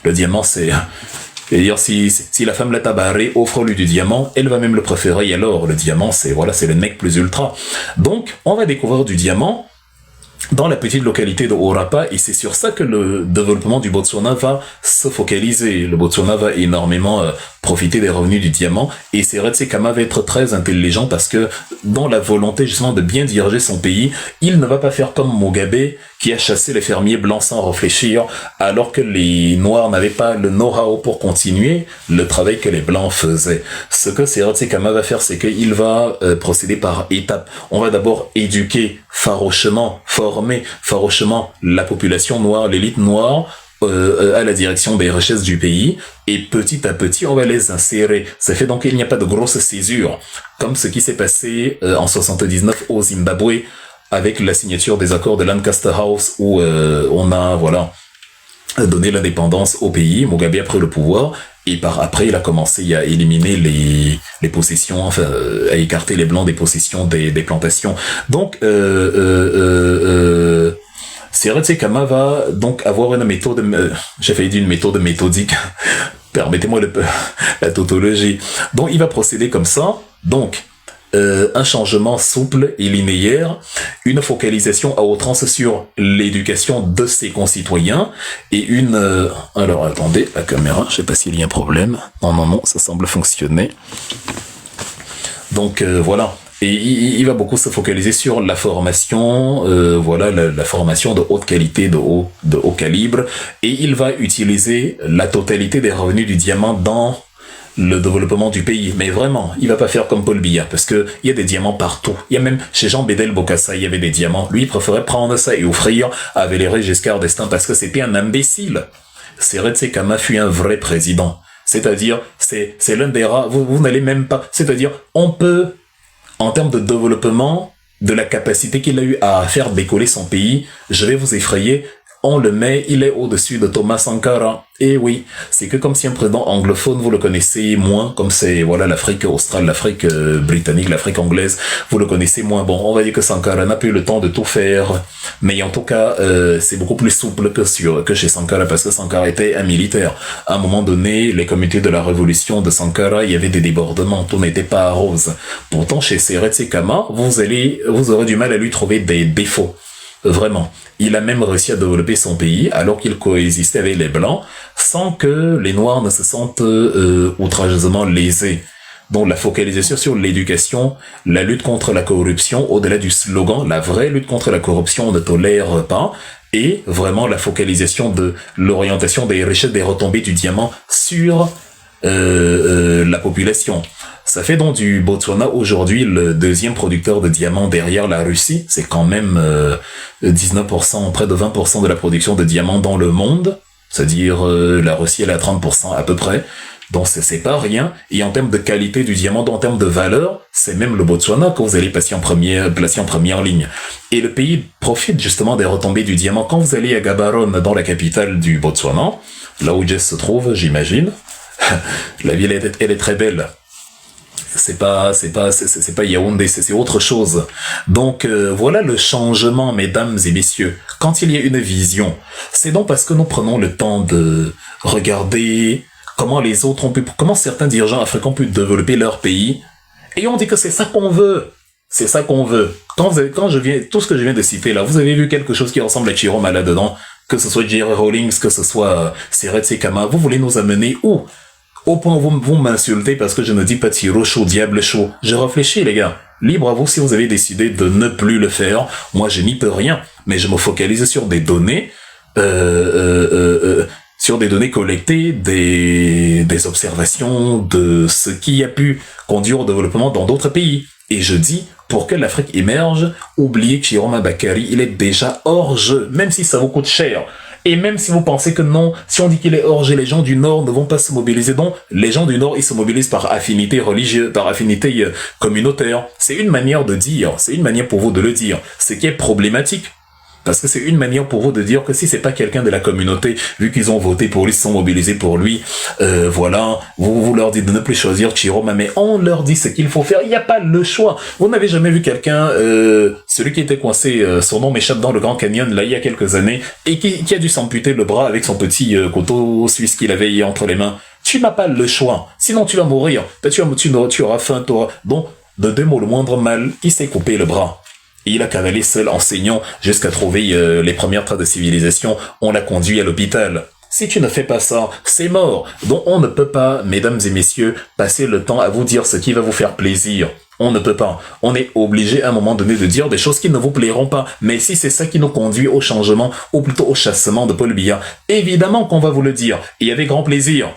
le diamant, c'est... Et d'ailleurs, si la femme la tabarée offre-lui du diamant, elle va même le préférer. Et alors, le diamant, c'est le mec plus ultra. Donc, on va découvrir du diamant dans la petite localité de Orapa, et c'est sur ça que le développement du Botswana va se focaliser. Le Botswana va énormément profiter des revenus du diamant, et Seretse Khama va être très intelligent parce que dans la volonté justement de bien diriger son pays, il ne va pas faire comme Mugabe qui a chassé les fermiers blancs sans réfléchir, alors que les noirs n'avaient pas le know-how pour continuer le travail que les blancs faisaient. Ce que Seretse Khama va faire, c'est qu'il va procéder par étapes. On va d'abord éduquer farouchement, former farouchement la population noire, l'élite noire, à la direction des richesses du pays, et petit à petit on va les insérer. Ça fait donc qu'il n'y a pas de grosse césure, comme ce qui s'est passé en 79 au Zimbabwe, avec la signature des accords de Lancaster House où on a, voilà, donné l'indépendance au pays, Mugabe a pris le pouvoir, et par après, il a commencé à éliminer les possessions, enfin, à écarter les blancs des possessions des plantations. Donc, Seretse Khama va donc avoir une méthode, j'ai failli dire une méthode méthodique, permettez-moi la tautologie. Donc, il va procéder comme ça. Donc, un changement souple et linéaire, une focalisation à outrance sur l'éducation de ses concitoyens et une... alors, attendez, la caméra, je sais pas s'il y a un problème. Non, ça semble fonctionner. Donc, voilà. Et il va beaucoup se focaliser sur la formation, voilà, la formation de haute qualité, de haut calibre, et il va utiliser la totalité des revenus du diamant dans le développement du pays. Mais vraiment, il va pas faire comme Paul Biya, parce que il y a des diamants partout. Il y a même chez Jean Bédel Bokassa, il y avait des diamants. Lui, il préférait prendre ça et offrir à Valéry Giscard d'Estaing parce que c'était un imbécile. Seretse Khama fut un vrai président. C'est-à-dire, c'est l'un des rares, vous n'allez même pas, c'est-à-dire, on peut, en termes de développement, de la capacité qu'il a eu à faire décoller son pays, je vais vous effrayer, on le met, il est au-dessus de Thomas Sankara. Et oui, c'est que comme si un président anglophone, vous le connaissez moins, comme c'est, voilà, l'Afrique australe, l'Afrique britannique, l'Afrique anglaise, vous le connaissez moins. Bon, on va dire que Sankara n'a pas eu le temps de tout faire, mais en tout cas, c'est beaucoup plus souple que chez Sankara, parce que Sankara était un militaire. À un moment donné, les comités de la révolution de Sankara, il y avait des débordements, tout n'était pas rose. Pourtant, chez Seretse Khama, vous aurez du mal à lui trouver des défauts. Vraiment. Il a même réussi à développer son pays alors qu'il coexistait avec les Blancs sans que les Noirs ne se sentent outrageusement lésés. Donc la focalisation sur l'éducation, la lutte contre la corruption, au-delà du slogan, la vraie lutte contre la corruption, on ne tolère pas, et vraiment la focalisation de l'orientation des richesses, des retombées du diamant sur la population. Ça fait donc du Botswana aujourd'hui le deuxième producteur de diamants derrière la Russie. C'est quand même 19%, près de 20% de la production de diamants dans le monde. C'est-à-dire la Russie elle est à 30% à peu près. Donc c'est pas rien. Et en termes de qualité du diamant, en termes de valeur, c'est même le Botswana que vous allez placer en première ligne. Et le pays profite justement des retombées du diamant. Quand vous allez à Gaborone, dans la capitale du Botswana, là où Jess se trouve, j'imagine, la ville elle est très belle. C'est pas Yaoundé, c'est autre chose. Donc voilà le changement, mesdames et messieurs. Quand il y a une vision, c'est donc parce que nous prenons le temps de regarder comment les autres comment certains dirigeants africains ont pu développer leur pays, et on dit que c'est ça qu'on veut. C'est ça qu'on veut. Tout ce que je viens de citer là, vous avez vu quelque chose qui ressemble à Chiroma là-dedans, que ce soit Jerry Rawlings, que ce soit Seretse Khama, vous voulez nous amener où? Au point où vous m'insultez parce que je ne dis pas tiro chaud, diable chaud. Je réfléchis, les gars. Libre à vous si vous avez décidé de ne plus le faire. Moi, je n'y peux rien. Mais je me focalise sur des données, collectées, des observations de ce qui a pu conduire au développement dans d'autres pays. Et je dis, pour que l'Afrique émerge, oubliez que Chiroma Bakary, il est déjà hors jeu, même si ça vous coûte cher. Et même si vous pensez que non, si on dit qu'il est hors jeu, les gens du Nord ne vont pas se mobiliser. Donc, les gens du Nord, ils se mobilisent par affinité religieuse, par affinité communautaire. C'est une manière de dire, c'est une manière pour vous de le dire. Ce qui est problématique. Parce que c'est une manière pour vous de dire que si c'est pas quelqu'un de la communauté, vu qu'ils ont voté pour lui, ils se sont mobilisés pour lui, voilà, vous leur dites de ne plus choisir Chiroma, mais on leur dit ce qu'il faut faire, il n'y a pas le choix. Vous n'avez jamais vu quelqu'un, celui qui était coincé, son nom m'échappe dans le Grand Canyon, là, il y a quelques années, et qui a dû s'amputer le bras avec son petit couteau suisse qu'il avait entre les mains. Tu n'as pas le choix. Sinon, tu vas mourir. Tu auras faim, Donc, de deux mots, le moindre mal, il s'est coupé le bras. Et il a cavalé seul, enseignant, jusqu'à trouver les premières traces de civilisation. On l'a conduit à l'hôpital. Si tu ne fais pas ça, c'est mort. Donc on ne peut pas, mesdames et messieurs, passer le temps à vous dire ce qui va vous faire plaisir. On ne peut pas. On est obligé à un moment donné de dire des choses qui ne vous plairont pas. Mais si c'est ça qui nous conduit au changement, ou plutôt au chassement de Paul Biya, évidemment qu'on va vous le dire. Et avec grand plaisir.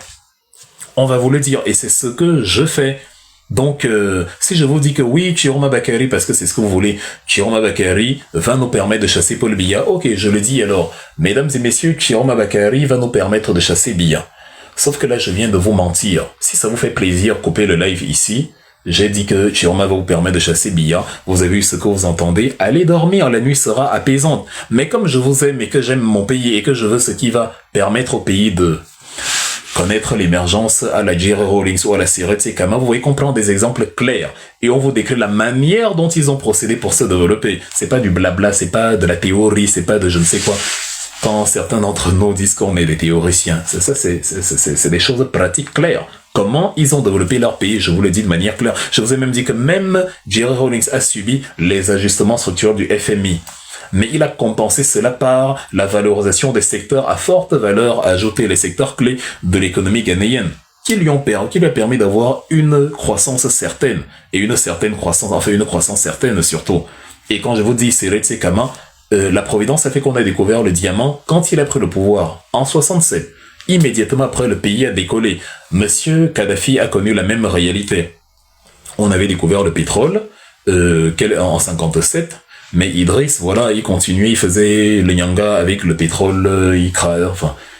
On va vous le dire. Et c'est ce que je fais. Donc, si je vous dis que oui, Chiroma Bakary, parce que c'est ce que vous voulez, Chiroma Bakary va nous permettre de chasser Paul Biya, ok, je le dis alors, mesdames et messieurs, Chiroma Bakary va nous permettre de chasser Biya. Sauf que là, je viens de vous mentir. Si ça vous fait plaisir, coupez le live ici, J'ai dit que Chiroma va vous permettre de chasser Biya. Vous avez eu ce que vous entendez. Allez dormir, la nuit sera apaisante. Mais comme je vous aime et que j'aime mon pays et que je veux ce qui va permettre au pays de connaître l'émergence à la Jerry Rawlings ou à la Sirette Sekama, vous voyez qu'on prend des exemples clairs et on vous décrit la manière dont ils ont procédé pour se développer. C'est pas du blabla, c'est pas de la théorie, c'est pas de je ne sais quoi. Quand certains d'entre nous disent qu'on est des théoriciens, c'est des choses pratiques claires. Comment ils ont développé leur pays, je vous le dis de manière claire. Je vous ai même dit que même Jerry Rawlings a subi les ajustements structurels du FMI. Mais il a compensé cela par la valorisation des secteurs à forte valeur ajoutée, les secteurs clés de l'économie ghanéenne, qui lui a permis d'avoir une croissance certaine, et une certaine croissance, enfin une croissance certaine surtout. Et quand je vous dis Sirette Sekama, la Providence a fait qu'on a découvert le diamant quand il a pris le pouvoir, en 67. Immédiatement après, le pays a décollé. Monsieur Kadhafi a connu la même réalité. On avait découvert le pétrole en 57, mais Idriss, voilà, il continuait, il faisait le nyanga avec le pétrole,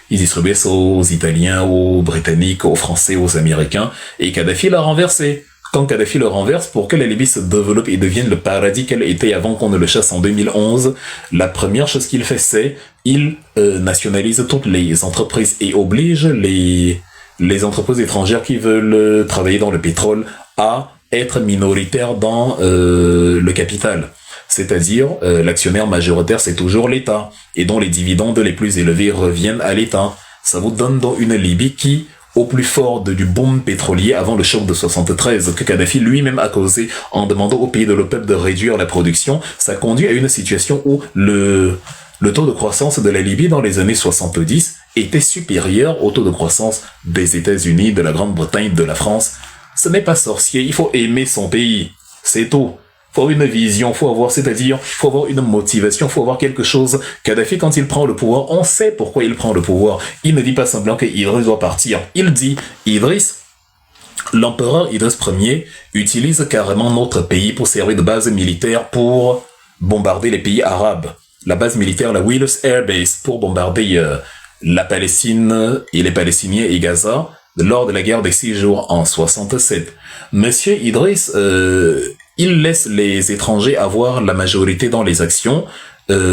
il distribuait ça aux Italiens, aux Britanniques, aux Français, aux Américains, et Kadhafi l'a renversé. Quand Kadhafi le renverse, pour que la Libye se développe et devienne le paradis qu'elle était avant qu'on ne le chasse en 2011, la première chose qu'il fait, c'est il nationalise toutes les entreprises et oblige les entreprises étrangères qui veulent travailler dans le pétrole à être minoritaires dans le capital. C'est-à-dire, l'actionnaire majoritaire, c'est toujours l'État, et dont les dividendes les plus élevés reviennent à l'État. Ça vous donne donc une Libye qui, au plus fort du boom pétrolier avant le choc de 73 que Kadhafi lui-même a causé en demandant aux pays de l'OPEP de réduire la production, ça conduit à une situation où le taux de croissance de la Libye dans les années 70 était supérieur au taux de croissance des États-Unis, de la Grande-Bretagne, de la France. Ce n'est pas sorcier, il faut aimer son pays, c'est tout. Faut avoir une vision, faut avoir une motivation, faut avoir quelque chose. Kadhafi, quand il prend le pouvoir, on sait pourquoi il prend le pouvoir. Il ne dit pas simplement qu'Idriss doit partir. Il dit, l'empereur Idriss Ier utilise carrément notre pays pour servir de base militaire pour bombarder les pays arabes. La base militaire, la Willis Air Base, pour bombarder la Palestine et les Palestiniens et Gaza lors de la guerre des 6 jours en 67. Monsieur Idriss, il laisse les étrangers avoir la majorité dans les actions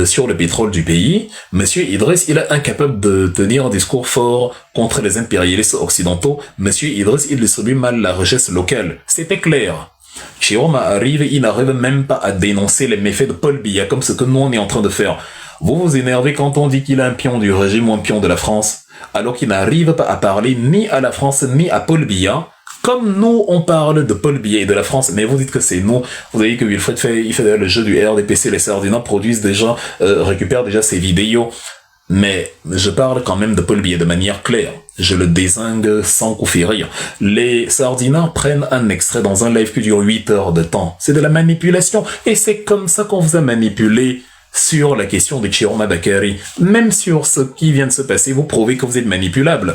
sur le pétrole du pays. Monsieur Idriss, il est incapable de tenir un discours fort contre les impérialistes occidentaux. Monsieur Idriss, il distribue mal la richesse locale. C'était clair. Chiroma arrive, il n'arrive même pas à dénoncer les méfaits de Paul Biya, comme ce que nous on est en train de faire. Vous vous énervez quand on dit qu'il est un pion du régime ou un pion de la France, alors qu'il n'arrive pas à parler ni à la France ni à Paul Biya. Comme nous, on parle de Paul Biya et de la France, mais vous dites que c'est nous. Vous avez dit que Wilfred fait le jeu du RDPC, les Sardinats produisent déjà, récupèrent déjà ses vidéos. Mais je parle quand même de Paul Biya de manière claire. Je le désingue sans coup férir. Les Sardinats prennent un extrait dans un live qui dure 8 heures de temps. C'est de la manipulation. Et c'est comme ça qu'on vous a manipulé sur la question de Chiroma Bakary. Même sur ce qui vient de se passer, vous prouvez que vous êtes manipulable.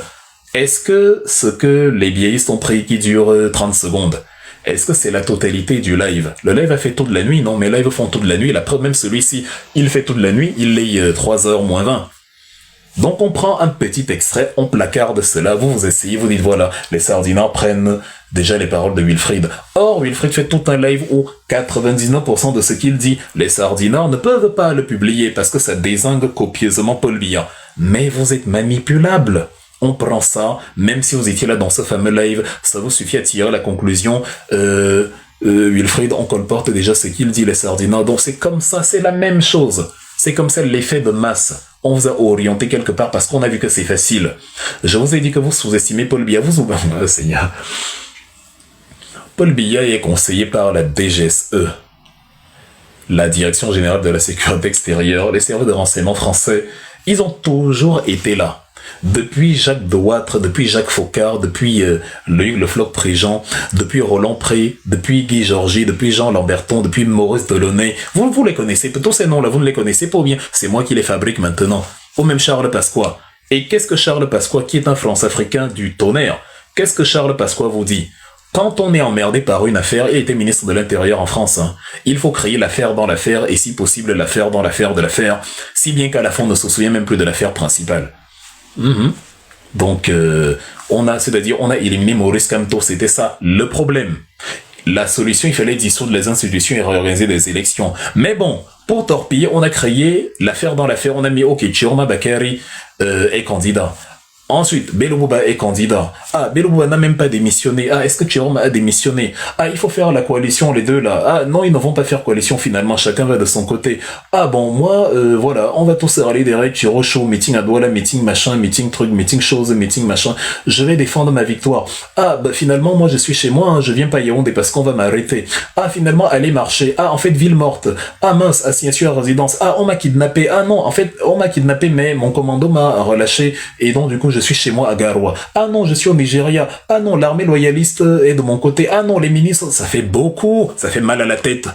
Est-ce que ce que les biaistes ont pris qui dure 30 secondes, est-ce que c'est la totalité du live? Le live a fait toute la nuit, non, mais les lives font toute la nuit. La preuve, même celui-ci, il fait toute la nuit, il est 3h moins 20. Donc on prend un petit extrait, on placarde cela, vous essayez, vous dites voilà, les Sardinats prennent déjà les paroles de Wilfried. Or, Wilfried fait tout un live où 99% de ce qu'il dit, les Sardinats ne peuvent pas le publier parce que ça désingue copieusement Paul Biya. Mais vous êtes manipulable. On prend ça, même si vous étiez là dans ce fameux live, ça vous suffit à tirer la conclusion. Wilfried, on colporte déjà ce qu'il dit, les Sardinats. Donc c'est comme ça, c'est la même chose. C'est comme ça l'effet de masse. On vous a orienté quelque part parce qu'on a vu que c'est facile. Je vous ai dit que vous sous-estimez Paul Biya. Seigneur. Paul Biya est conseillé par la DGSE, la Direction Générale de la Sécurité Extérieure, les services de renseignement français. Ils ont toujours été là. Depuis Jacques Dewâtre, depuis Jacques Faucard, depuis Le Floch-Préjean, depuis Roland Pré, depuis Guy Georgie, depuis Jean Lamberton, depuis Maurice Delaunay. Vous les connaissez, tous ces noms-là, vous ne les connaissez pas bien. C'est moi qui les fabrique maintenant. Ou même Charles Pasqua. Et qu'est-ce que Charles Pasqua, qui est un France-Africain du tonnerre, qu'est-ce que Charles Pasqua vous dit? Quand on est emmerdé par une affaire, il était ministre de l'Intérieur en France, il faut créer l'affaire dans l'affaire et si possible l'affaire dans l'affaire de l'affaire, si bien qu'à la fin on ne se souvient même plus de l'affaire principale. Donc, on a éliminé Maurice Kamto, c'était ça le problème. La solution, il fallait dissoudre les institutions et réorganiser des élections. Mais bon, pour torpiller, on a créé l'affaire dans l'affaire. On a mis, ok, Chiroma Bakary est candidat. Ensuite, Belobouba est candidat. Ah, Belobouba n'a même pas démissionné. Ah, est-ce que Chiroma a démissionné? Ah, il faut faire la coalition, les deux là. Ah, non, ils ne vont pas faire coalition finalement. Chacun va de son côté. Ah bon, moi, voilà, on va tous aller derrière Chiro Show, meeting à Douala, meeting machin, meeting truc, meeting chose, meeting machin. Je vais défendre ma victoire. Ah, bah finalement, moi je suis chez moi, hein, je viens pas Yaoundé parce qu'on va m'arrêter. Ah, finalement, aller marcher. Ah, en fait, ville morte. Ah mince, assignation à résidence. Ah, on m'a kidnappé. Ah non, en fait, on m'a kidnappé, mais mon commando m'a relâché et donc du coup, je suis chez moi à Garoua. Ah non, je suis au Nigeria. Ah non, l'armée loyaliste est de mon côté. Ah non, les ministres, ça fait beaucoup. Ça fait mal à la tête.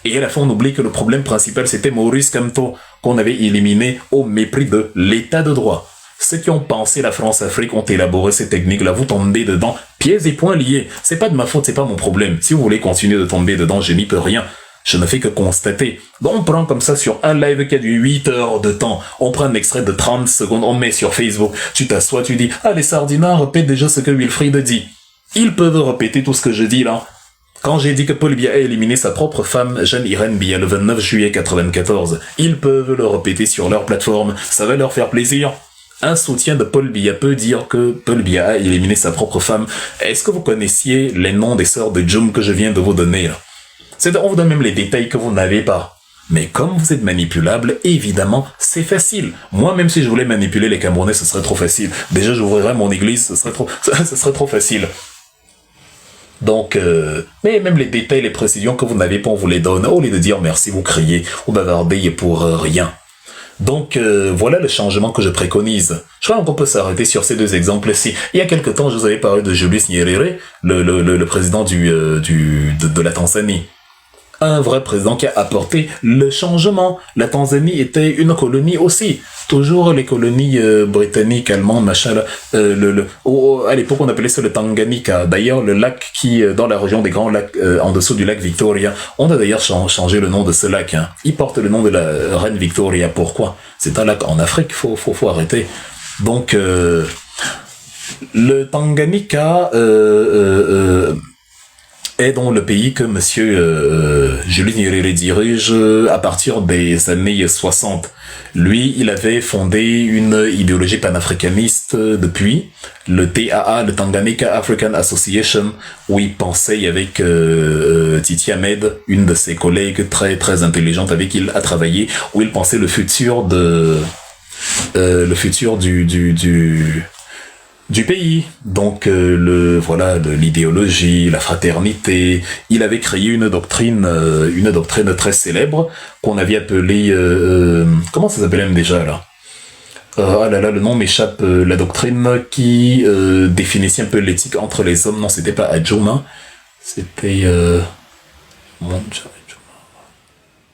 Et à la fin, on oublie que le problème principal, c'était Maurice Kamto, qu'on avait éliminé au mépris de l'état de droit. Ceux qui ont pensé la France-Afrique ont élaboré ces techniques-là. Vous tombez dedans, pieds et poings liés. C'est pas de ma faute, c'est pas mon problème. Si vous voulez continuer de tomber dedans, je n'y peux rien. Je ne fais que constater. Donc on prend comme ça sur un live qui a du 8 heures de temps. On prend un extrait de 30 secondes, on met sur Facebook. Tu t'assois, tu dis, ah les sardinards répètent déjà ce que Wilfried dit. Ils peuvent répéter tout ce que je dis là. Quand j'ai dit que Paul Biya a éliminé sa propre femme, Jeanne Irène Biya, le 29 juillet 94, ils peuvent le répéter sur leur plateforme. Ça va leur faire plaisir. Un soutien de Paul Biya peut dire que Paul Biya a éliminé sa propre femme. Est-ce que vous connaissiez les noms des sœurs de Djoum que je viens de vous donner là? On vous donne même les détails que vous n'avez pas. Mais comme vous êtes manipulable, évidemment, c'est facile. Moi, même si je voulais manipuler les Camerounais, ce serait trop facile. Déjà, j'ouvrirais mon église, ce serait trop facile. Donc, mais même les détails, les précisions que vous n'avez pas, on vous les donne. Au lieu de dire merci, vous criez, vous bavardez pour rien. Donc, voilà le changement que je préconise. Je crois qu'on peut s'arrêter sur ces deux exemples-ci. Il y a quelque temps, je vous avais parlé de Julius Nyerere, le président de la Tanzanie. Un vrai président qui a apporté le changement. La Tanzanie était une colonie aussi. Toujours les colonies britanniques, allemandes, machin là. À l'époque, on appelait ça le Tanganyika. D'ailleurs, le lac qui, dans la région des Grands Lacs, en dessous du lac Victoria, on a d'ailleurs changé le nom de ce lac. Hein. Il porte le nom de la reine Victoria. Pourquoi? C'est un lac en Afrique. Faut arrêter. Donc, le Tanganyika est dans le pays que monsieur Julius Nyerere dirige à partir des années 60. Lui, il avait fondé une idéologie panafricaniste depuis, le TAA, le Tanganyika African Association, où il pensait avec Titi Ahmed, une de ses collègues très très intelligente avec qui il a travaillé, où il pensait le futur du pays. Donc l'idéologie, la fraternité. Il avait créé une doctrine très célèbre qu'on avait appelée comment ça s'appelait même déjà là? Ah là là, le nom m'échappe. La doctrine qui définissait un peu l'éthique entre les hommes. Non, c'était pas Adjouma, c'était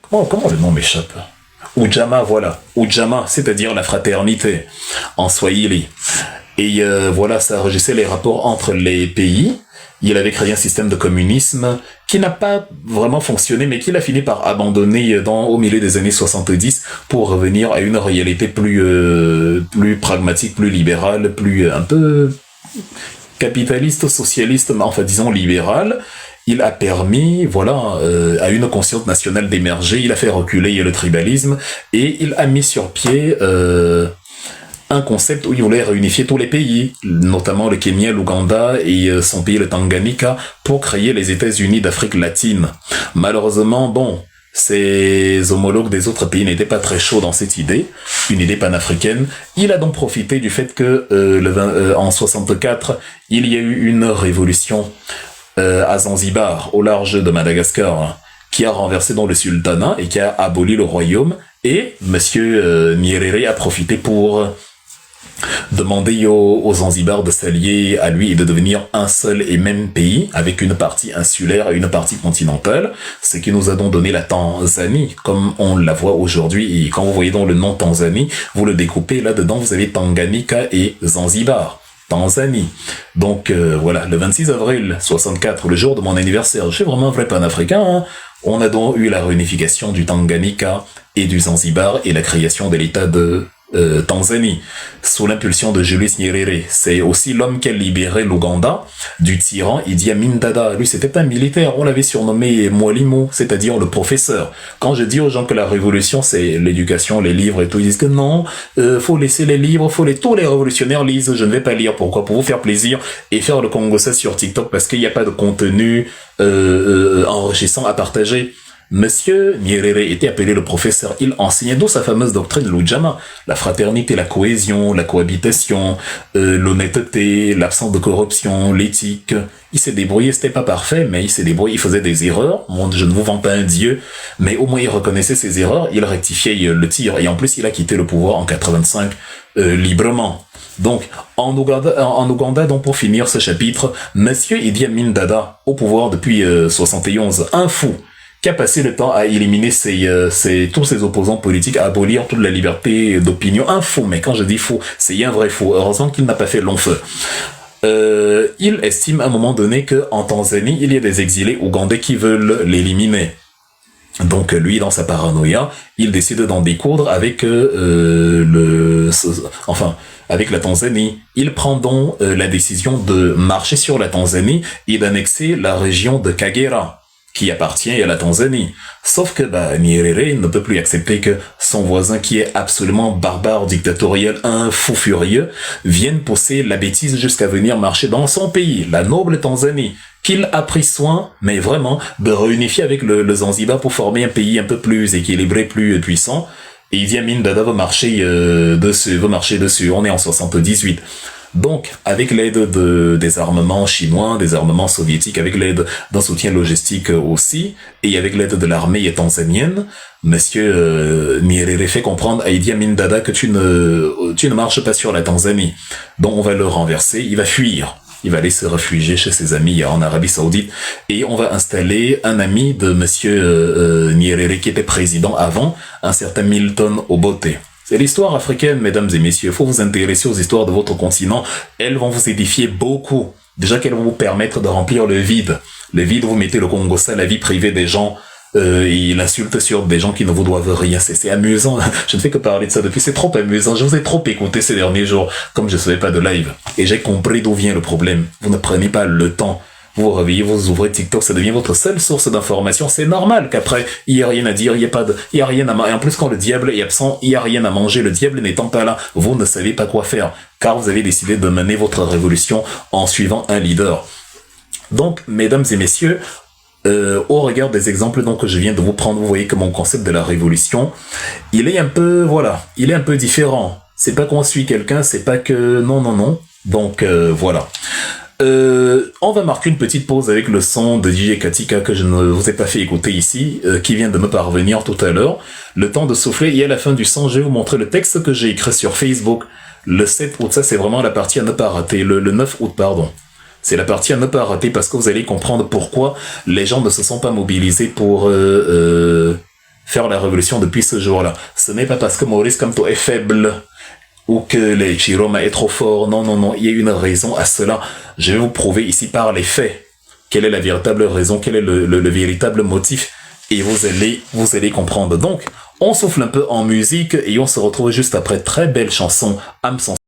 comment le nom m'échappe? Ujamaa, voilà. Ujamaa, c'est-à-dire la fraternité en Swahili. Et voilà, ça régissait les rapports entre les pays. Il avait créé un système de communisme qui n'a pas vraiment fonctionné, mais qu'il a fini par abandonner au milieu des années 70 pour revenir à une réalité plus pragmatique, plus libérale, plus un peu capitaliste, socialiste, mais enfin disons libérale. Il a permis, à une conscience nationale d'émerger. Il a fait reculer le tribalisme et il a mis sur pied un concept où il voulait réunifier tous les pays, notamment le Kenya, l'Ouganda et son pays, le Tanganyika, pour créer les États-Unis d'Afrique latine. Malheureusement, ses homologues des autres pays n'étaient pas très chauds dans cette idée, une idée panafricaine. Il a donc profité du fait que en 64, il y a eu une révolution à Zanzibar, au large de Madagascar, qui a renversé dans le sultanat et qui a aboli le royaume. Et monsieur Nyerere a profité pour demander aux Zanzibar de s'allier à lui et de devenir un seul et même pays avec une partie insulaire et une partie continentale, ce qui nous a donc donné la Tanzanie comme on la voit aujourd'hui. Et quand vous voyez donc le nom Tanzanie, vous le découpez, là-dedans vous avez Tanganyika et Zanzibar. Tanzanie. Donc voilà, le 26 avril 64, le jour de mon anniversaire, je suis vraiment un vrai panafricain, hein. On a donc eu la réunification du Tanganyika et du Zanzibar et la création de l'État de Tanzanie, sous l'impulsion de Julius Nyerere. C'est aussi l'homme qui a libéré l'Ouganda du tyran Idi Amin Dada. Lui, c'était un militaire. On l'avait surnommé Mwalimu, c'est-à-dire le professeur. Quand je dis aux gens que la révolution, c'est l'éducation, les livres et tout, ils disent que non, faut laisser les livres, tous les révolutionnaires lisent. Je ne vais pas lire. Pourquoi? Pour vous faire plaisir et faire le Congossa sur TikTok parce qu'il n'y a pas de contenu enrichissant à partager. Monsieur Nyerere était appelé le professeur. Il enseignait d'où sa fameuse doctrine l'Ujamaa, la fraternité, la cohésion, la cohabitation, l'honnêteté, l'absence de corruption, l'éthique. Il s'est débrouillé, c'était pas parfait, mais il s'est débrouillé, il faisait des erreurs. Bon, je ne vous vends pas un dieu, mais au moins il reconnaissait ses erreurs, il rectifiait le tir, et en plus il a quitté le pouvoir en 85 librement. Donc, en Ouganda, donc pour finir ce chapitre, Monsieur Idi Amin Dada, au pouvoir depuis 71, un fou, qui a passé le temps à éliminer tous ses opposants politiques, à abolir toute la liberté d'opinion. Un fou, mais quand je dis fou, c'est un vrai fou. Heureusement qu'il n'a pas fait long feu. Il estime à un moment donné que en Tanzanie, il y a des exilés ougandais qui veulent l'éliminer. Donc lui, dans sa paranoïa, il décide d'en découdre avec avec la Tanzanie. Il prend donc la décision de marcher sur la Tanzanie et d'annexer la région de Kagera, qui appartient à la Tanzanie. Sauf que Nyerere ne peut plus accepter que son voisin, qui est absolument barbare, dictatorial, un fou furieux, vienne pousser la bêtise jusqu'à venir marcher dans son pays, la noble Tanzanie, qu'il a pris soin, mais vraiment, de réunifier avec le Zanzibar pour former un pays un peu plus équilibré, plus puissant. Et Idi Amin Dada veut marcher dessus. On est en 78. Donc, avec l'aide des armements chinois, des armements soviétiques, avec l'aide d'un soutien logistique aussi, et avec l'aide de l'armée tanzanienne, Monsieur Nyerere fait comprendre à Idi Amin Dada que tu ne marches pas sur la Tanzanie. Donc, on va le renverser, il va fuir. Il va aller se réfugier chez ses amis en Arabie Saoudite, et on va installer un ami de Monsieur Nyerere qui était président avant, un certain Milton Obote. C'est l'histoire africaine, mesdames et messieurs. Il faut vous intéresser aux histoires de votre continent. Elles vont vous édifier beaucoup. Déjà qu'elles vont vous permettre de remplir le vide. Le vide, vous mettez le Congossa, la vie privée des gens, et l'insulte sur des gens qui ne vous doivent rien. C'est amusant. Je ne fais que parler de ça depuis. C'est trop amusant. Je vous ai trop écouté ces derniers jours, comme je ne savais pas de live. Et j'ai compris d'où vient le problème. Vous ne prenez pas le temps. Vous vous réveillez, vous ouvrez TikTok, ça devient votre seule source d'information. C'est normal qu'après, il n'y a rien à dire, il n'y a rien à manger. Et en plus, quand le diable est absent, il n'y a rien à manger. Le diable n'étant pas là, vous ne savez pas quoi faire. Car vous avez décidé de mener votre révolution en suivant un leader. Donc, mesdames et messieurs, au regard des exemples donc, que je viens de vous prendre, vous voyez que mon concept de la révolution, il est un peu différent. C'est pas qu'on suit quelqu'un, c'est pas que, non. Donc, voilà. On va marquer une petite pause avec le son de DJ Katika que je ne vous ai pas fait écouter ici, qui vient de me parvenir tout à l'heure. Le temps de souffler, et à la fin du son, je vais vous montrer le texte que j'ai écrit sur Facebook le 7 août. Ça, c'est vraiment la partie à ne pas rater. Le 9 août, pardon. C'est la partie à ne pas rater parce que vous allez comprendre pourquoi les gens ne se sont pas mobilisés pour faire la révolution depuis ce jour-là. Ce n'est pas parce que Maurice Kamto est faible ou que les Chiroma est trop fort. Non. Il y a une raison à cela. Je vais vous prouver ici par les faits quelle est la véritable raison, quel est le véritable motif. Et vous allez comprendre. Donc, on souffle un peu en musique et on se retrouve juste après. Très belle chanson, âme sensible.